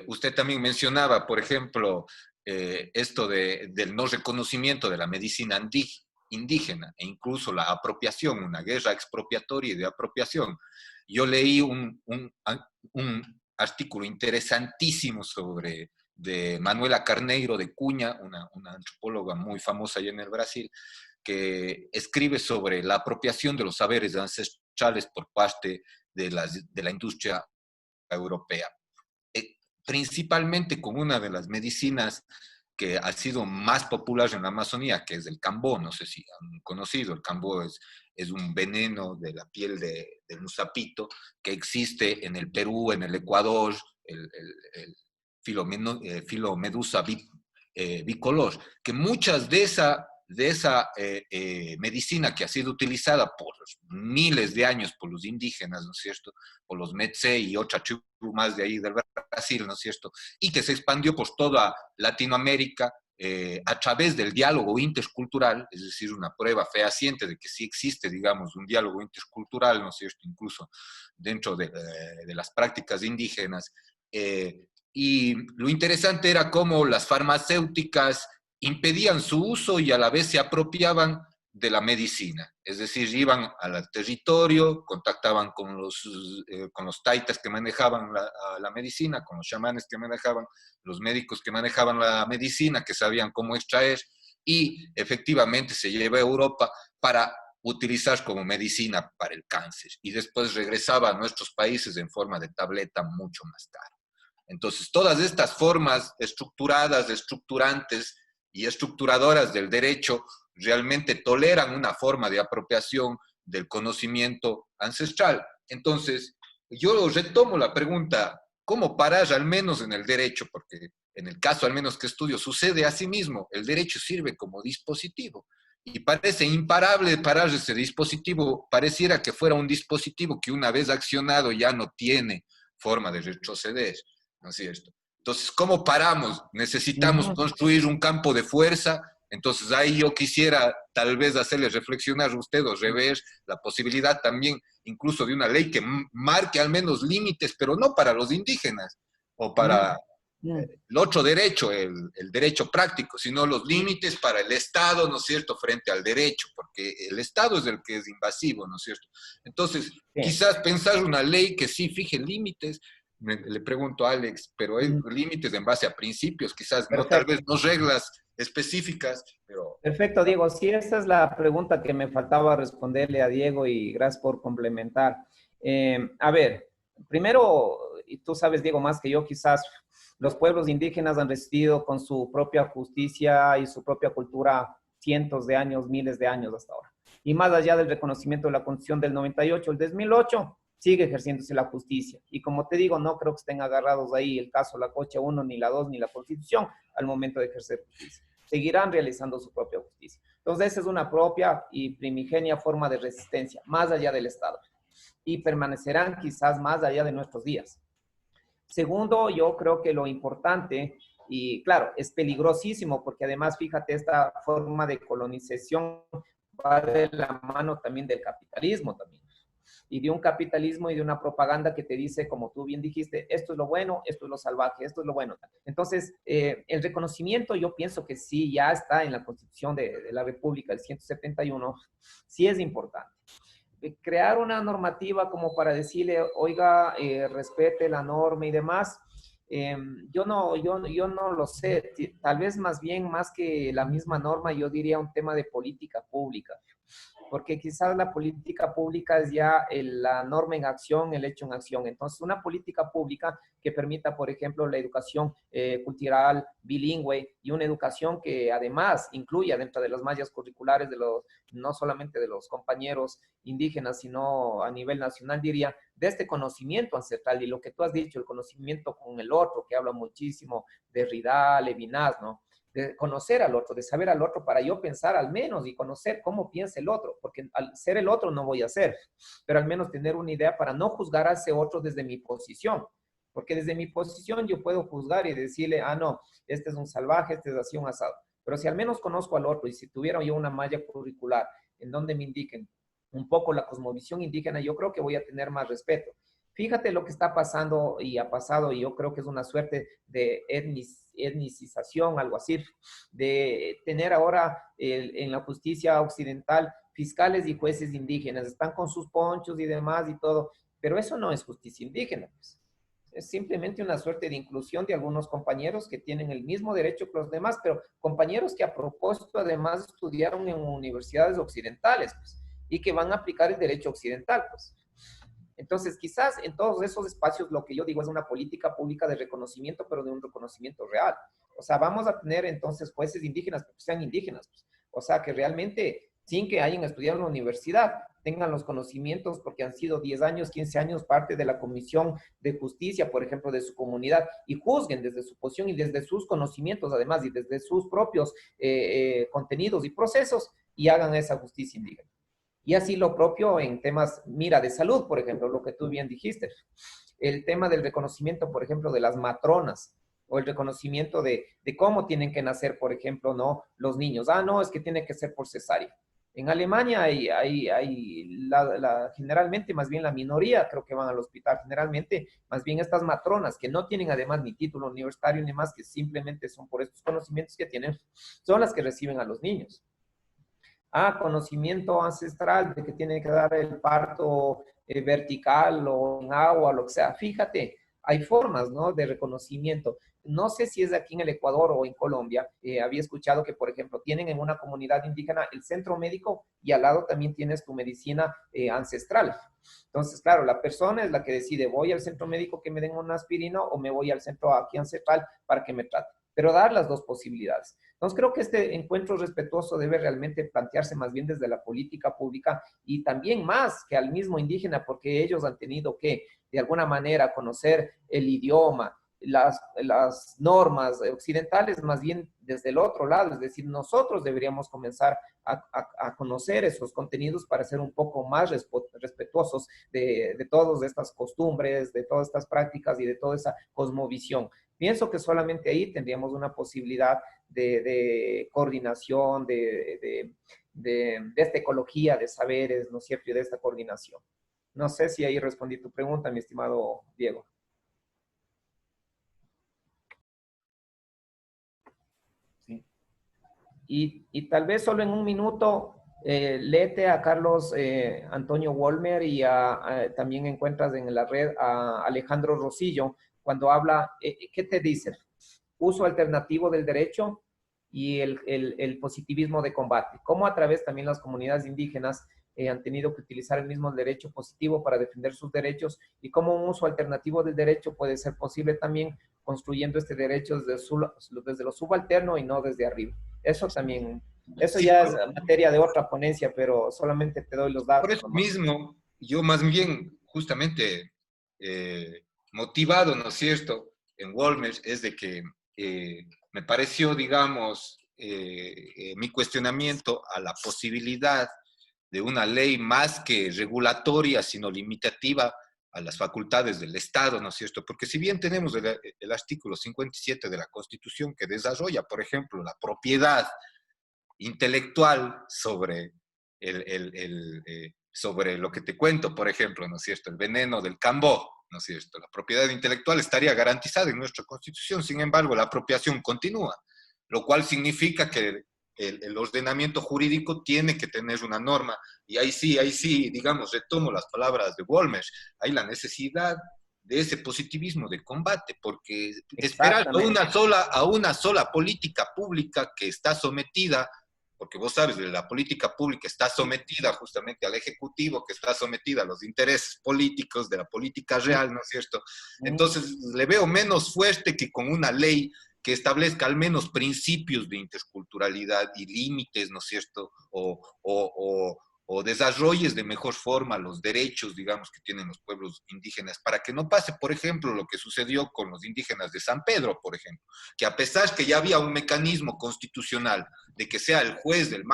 Usted también mencionaba, por ejemplo, esto del no reconocimiento de la medicina indígena e incluso la apropiación, una guerra expropiatoria y de apropiación. Yo leí un artículo interesantísimo de Manuela Carneiro de Cunha, una antropóloga muy famosa allá en el Brasil, que escribe sobre la apropiación de los saberes ancestrales por parte de la industria europea. Principalmente con una de las medicinas que ha sido más popular en la Amazonía, que es el cambó. No sé si han conocido, el cambó es un veneno de la piel del musapito que existe en el Perú, en el Ecuador, el Filomedusa bicolor, que muchas de esa medicina que ha sido utilizada por miles de años por los indígenas, ¿no es cierto?, por los Metse y otra tribu más de ahí del Brasil, ¿no es cierto?, y que se expandió por toda Latinoamérica a través del diálogo intercultural, es decir, una prueba fehaciente de que sí existe, digamos, un diálogo intercultural, ¿no es cierto?, incluso dentro de las prácticas indígenas. Y lo interesante era cómo las farmacéuticas impedían su uso y a la vez se apropiaban de la medicina. Es decir, iban al territorio, contactaban con los taitas que manejaban la medicina, con los chamanes que manejaban, los médicos que manejaban la medicina, que sabían cómo extraer, y efectivamente se lleva a Europa para utilizar como medicina para el cáncer. Y después regresaba a nuestros países en forma de tableta mucho más cara. Entonces, todas estas formas estructuradas, estructurantes y estructuradoras del derecho realmente toleran una forma de apropiación del conocimiento ancestral. Entonces, yo retomo la pregunta, ¿cómo parar al menos en el derecho? Porque en el caso al menos que estudio sucede así mismo, el derecho sirve como dispositivo y parece imparable parar ese dispositivo, pareciera que fuera un dispositivo que una vez accionado ya no tiene forma de retroceder, ¿no es cierto? Entonces, ¿cómo paramos? Necesitamos construir un campo de fuerza. Entonces, ahí yo quisiera tal vez hacerle reflexionar a usted o rever la posibilidad también incluso de una ley que marque al menos límites, pero no para los indígenas o para el otro derecho, el derecho práctico, sino los límites para el Estado, ¿no es cierto?, frente al derecho, porque el Estado es el que es invasivo, ¿no es cierto? Entonces, quizás pensar una ley que sí fije límites. Le pregunto a Alex, pero hay límites en base a principios, quizás, no, tal vez no reglas específicas, pero... Perfecto, Diego. Sí, esa es la pregunta que me faltaba responderle a Diego y gracias por complementar. A ver, primero, y tú sabes, Diego, más que yo, quizás los pueblos indígenas han resistido con su propia justicia y su propia cultura cientos de años, miles de años hasta ahora. Y más allá del reconocimiento de la Constitución del 98, el 2008, sigue ejerciéndose la justicia. Y como te digo, no creo que estén agarrados ahí el caso La Cocha 1, ni la 2, ni la Constitución al momento de ejercer justicia. Seguirán realizando su propia justicia. Entonces, esa es una propia y primigenia forma de resistencia, más allá del Estado. Y permanecerán quizás más allá de nuestros días. Segundo, yo creo que lo importante, y claro, es peligrosísimo, porque además, fíjate, esta forma de colonización va de la mano también del capitalismo también. Y de un capitalismo y de una propaganda que te dice, como tú bien dijiste, esto es lo bueno, esto es lo salvaje, esto es lo bueno. Entonces, el reconocimiento yo pienso que sí, ya está en la Constitución de la República, el 171, sí es importante. Crear una normativa como para decirle, oiga, respete la norma y demás, yo no lo sé, tal vez más bien, más que la misma norma, yo diría un tema de política pública, porque quizás la política pública es ya la norma en acción, el hecho en acción. Entonces, una política pública que permita, por ejemplo, la educación cultural, bilingüe, y una educación que además incluya dentro de las mallas curriculares de los, no solamente de los compañeros indígenas, sino a nivel nacional, diría, de este conocimiento ancestral y lo que tú has dicho, el conocimiento con el otro, que habla muchísimo de Derrida, Levinas, ¿no? De conocer al otro, de saber al otro para yo pensar al menos y conocer cómo piensa el otro, porque al ser el otro no voy a ser, pero al menos tener una idea para no juzgar a ese otro desde mi posición, porque desde mi posición yo puedo juzgar y decirle, ah, no, este es un salvaje, este es así un asado, pero si al menos conozco al otro y si tuviera yo una malla curricular en donde me indiquen un poco la cosmovisión indígena, yo creo que voy a tener más respeto. Fíjate lo que está pasando y ha pasado, y yo creo que es una suerte de etnicización, algo así, de tener ahora en la justicia occidental fiscales y jueces indígenas, están con sus ponchos y demás y todo, pero eso no es justicia indígena, pues. Es simplemente una suerte de inclusión de algunos compañeros que tienen el mismo derecho que los demás, pero compañeros que a propósito además estudiaron en universidades occidentales, pues, y que van a aplicar el derecho occidental, pues. Entonces, quizás en todos esos espacios lo que yo digo es una política pública de reconocimiento, pero de un reconocimiento real. O sea, vamos a tener entonces jueces indígenas, porque sean indígenas, pues. O sea, que realmente, sin que hayan estudiado en la universidad, tengan los conocimientos, porque han sido 10 años, 15 años parte de la Comisión de Justicia, por ejemplo, de su comunidad, y juzguen desde su posición y desde sus conocimientos, además, y desde sus propios contenidos y procesos, y hagan esa justicia indígena. Y así lo propio en temas, mira, de salud, por ejemplo, lo que tú bien dijiste. El tema del reconocimiento, por ejemplo, de las matronas, o el reconocimiento de cómo tienen que nacer, por ejemplo, ¿no? Los niños. Ah, no, es que tiene que ser por cesárea. En Alemania generalmente, más bien la minoría, creo que van al hospital, generalmente, más bien estas matronas, que no tienen además ni título universitario ni más, que simplemente son por estos conocimientos que tienen, son las que reciben a los niños. Conocimiento ancestral de que tiene que dar el parto vertical o en agua, lo que sea. Fíjate, hay formas, ¿no?, de reconocimiento. No sé si es aquí en el Ecuador o en Colombia. Había escuchado que, por ejemplo, tienen en una comunidad indígena el centro médico y al lado también tienes tu medicina ancestral. Entonces, claro, la persona es la que decide, voy al centro médico que me den una aspirina o me voy al centro aquí ancestral para que me trate. Pero dar las dos posibilidades. Entonces, creo que este encuentro respetuoso debe realmente plantearse más bien desde la política pública y también más que al mismo indígena, porque ellos han tenido que, de alguna manera, conocer el idioma, las normas occidentales, más bien desde el otro lado. Es decir, nosotros deberíamos comenzar a conocer esos contenidos para ser un poco más respetuosos de todas estas costumbres, de todas estas prácticas y de toda esa cosmovisión. Pienso que solamente ahí tendríamos una posibilidad de coordinación, de esta ecología de saberes, ¿no es cierto?, y de esta coordinación. No sé si ahí respondí tu pregunta, mi estimado Diego. Sí. Y tal vez solo en un minuto, léete a Carlos Antonio Wolmer y también encuentras en la red a Alejandro Rosillo, cuando habla, ¿qué te dice? Uso alternativo del derecho y el positivismo de combate. Cómo a través también las comunidades indígenas han tenido que utilizar el mismo derecho positivo para defender sus derechos y cómo un uso alternativo del derecho puede ser posible también construyendo este derecho desde lo subalterno y no desde arriba. Eso también Eso Sí, ya es materia de otra ponencia, pero solamente te doy los datos por eso nomás. mismo, yo más bien, justamente motivado, ¿no es cierto?, en Walmer, es de que me pareció, digamos, mi cuestionamiento a la posibilidad de una ley más que regulatoria, sino limitativa a las facultades del Estado, ¿no es cierto? Porque si bien tenemos el artículo 57 de la Constitución que desarrolla, por ejemplo, la propiedad intelectual sobre, sobre lo que te cuento, por ejemplo, ¿no es cierto? El veneno del Cambó, ¿no es cierto? La propiedad intelectual estaría garantizada en nuestra Constitución, sin embargo, la apropiación continúa, lo cual significa que el ordenamiento jurídico tiene que tener una norma, y ahí sí, digamos, retomo las palabras de Walmer, hay la necesidad de ese positivismo de combate, porque esperar Exactamente. a una sola política pública que está sometida, porque vos sabes, la política pública está sometida justamente al Ejecutivo, que está sometida a los intereses políticos de la política real, ¿no es cierto? Entonces, le veo menos fuerte que con una ley que establezca al menos principios de interculturalidad y límites, ¿no es cierto? O desarrolles de mejor forma los derechos, digamos, que tienen los pueblos indígenas, para que no pase, por ejemplo, lo que sucedió con los indígenas de San Pedro, por ejemplo, que a pesar que ya había un mecanismo constitucional de que sea el juez del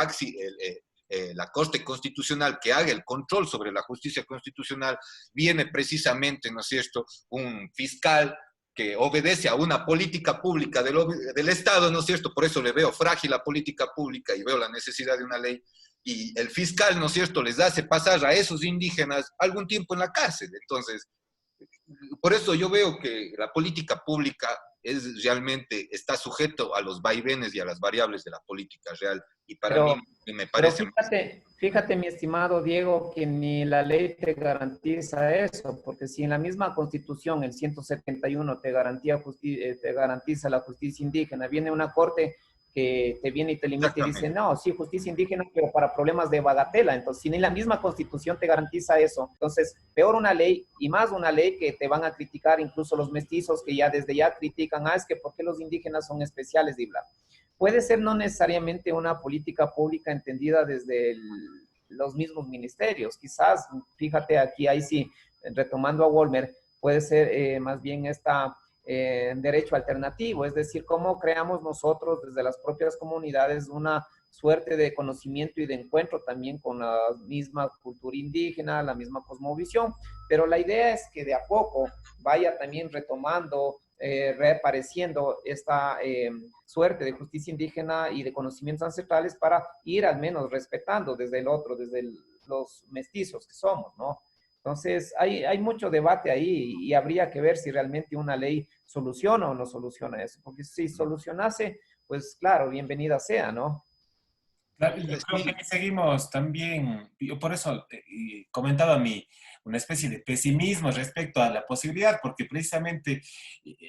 la Corte Constitucional que haga el control sobre la justicia constitucional, viene precisamente, ¿no es cierto?, un fiscal que obedece a una política pública del Estado, ¿no es cierto? Por eso le veo frágil la política pública y veo la necesidad de una ley. Y el fiscal, ¿no es cierto?, les hace pasar a esos indígenas algún tiempo en la cárcel. Entonces, por eso yo veo que la política pública realmente está sujeto a los vaivenes y a las variables de la política real. Y para mí Pero, me pero parece... fíjate, mi estimado Diego, que ni la ley te garantiza eso, porque si en la misma Constitución, el 171, te garantiza la justicia indígena, viene una corte que te viene y te limita y dice, Exactamente. no, sí, justicia indígena, pero para problemas de bagatela. Entonces, si ni la misma Constitución te garantiza eso, entonces, peor una ley y más una ley que te van a criticar incluso los mestizos que ya desde ya critican, es que ¿por qué los indígenas son especiales? Y bla. Puede ser no necesariamente una política pública entendida desde los mismos ministerios. Quizás, fíjate aquí, ahí sí, retomando a Walmer, puede ser más bien esta derecho alternativo, es decir, cómo creamos nosotros desde las propias comunidades una suerte de conocimiento y de encuentro también con la misma cultura indígena, la misma cosmovisión, pero la idea es que de a poco vaya también retomando, reapareciendo esta suerte de justicia indígena y de conocimientos ancestrales para ir al menos respetando desde el otro, desde los mestizos que somos, ¿no? Entonces, hay mucho debate ahí y habría que ver si realmente una ley soluciona o no soluciona eso, porque si solucionase, pues claro, bienvenida sea, ¿no? Claro, yo creo que Sí, ahí seguimos también, yo por eso comentaba una especie de pesimismo respecto a la posibilidad, porque precisamente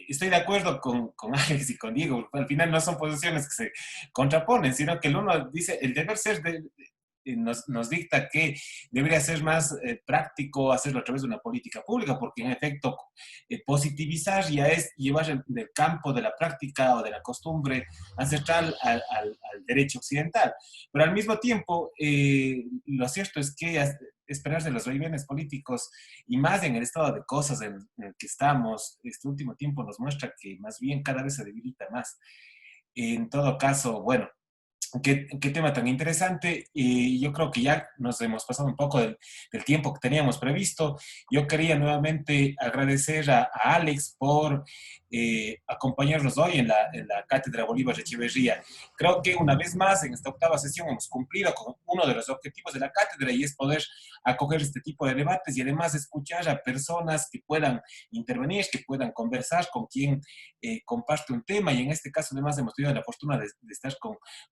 estoy de acuerdo con Alex y con Diego, al final no son posiciones que se contraponen, sino que el uno dice, el deber ser nos dicta que debería ser más práctico hacerlo a través de una política pública, porque en efecto positivizar ya es llevar del campo de la práctica o de la costumbre ancestral al derecho occidental. Pero al mismo tiempo, lo cierto es que esperar de los vaivenes políticos y más en el estado de cosas en el que estamos, este último tiempo nos muestra que más bien cada vez se debilita más. En todo caso, bueno, qué tema tan interesante. Y yo creo que ya nos hemos pasado un poco del tiempo que teníamos previsto. Yo quería nuevamente agradecer a Alex por acompañarnos hoy en la Cátedra Bolívar Echeverría. Creo que una vez más en esta octava sesión hemos cumplido con uno de los objetivos de la cátedra y es poder acoger este tipo de debates y además escuchar a personas que puedan intervenir, que puedan conversar con quien comparte un tema y en este caso además hemos tenido la fortuna de estar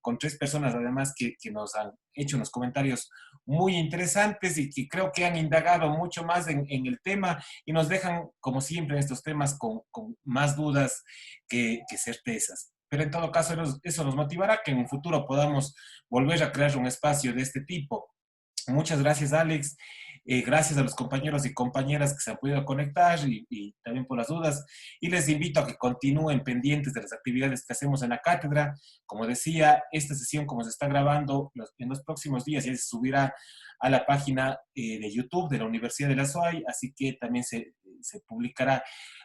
con tres personas además que nos han hecho unos comentarios muy interesantes y que creo que han indagado mucho más en el tema y nos dejan, como siempre en estos temas, con más dudas que certezas. Pero en todo caso, eso nos motivará que en un futuro podamos volver a crear un espacio de este tipo. Muchas gracias, Alex. Gracias a los compañeros y compañeras que se han podido conectar y también por las dudas. Y les invito a que continúen pendientes de las actividades que hacemos en la cátedra. Como decía, esta sesión, como se está grabando, en los próximos días ya se subirá a la página de YouTube de la Universidad de la SOAY, así que también se publicará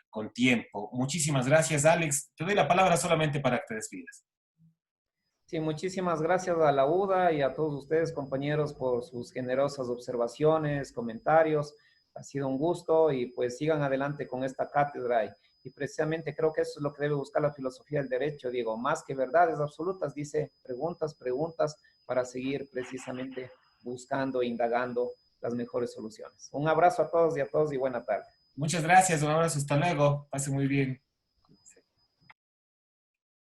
con tiempo. Muchísimas gracias, Alex. Te doy la palabra solamente para que te despidas. Sí, muchísimas gracias a la UDA y a todos ustedes, compañeros, por sus generosas observaciones, comentarios. Ha sido un gusto y pues sigan adelante con esta cátedra. Y precisamente creo que eso es lo que debe buscar la filosofía del derecho, Diego. Más que verdades absolutas, dice preguntas, preguntas, para seguir precisamente buscando e indagando las mejores soluciones. Un abrazo a todos y buena tarde. Muchas gracias, un abrazo, hasta luego. Pase muy bien.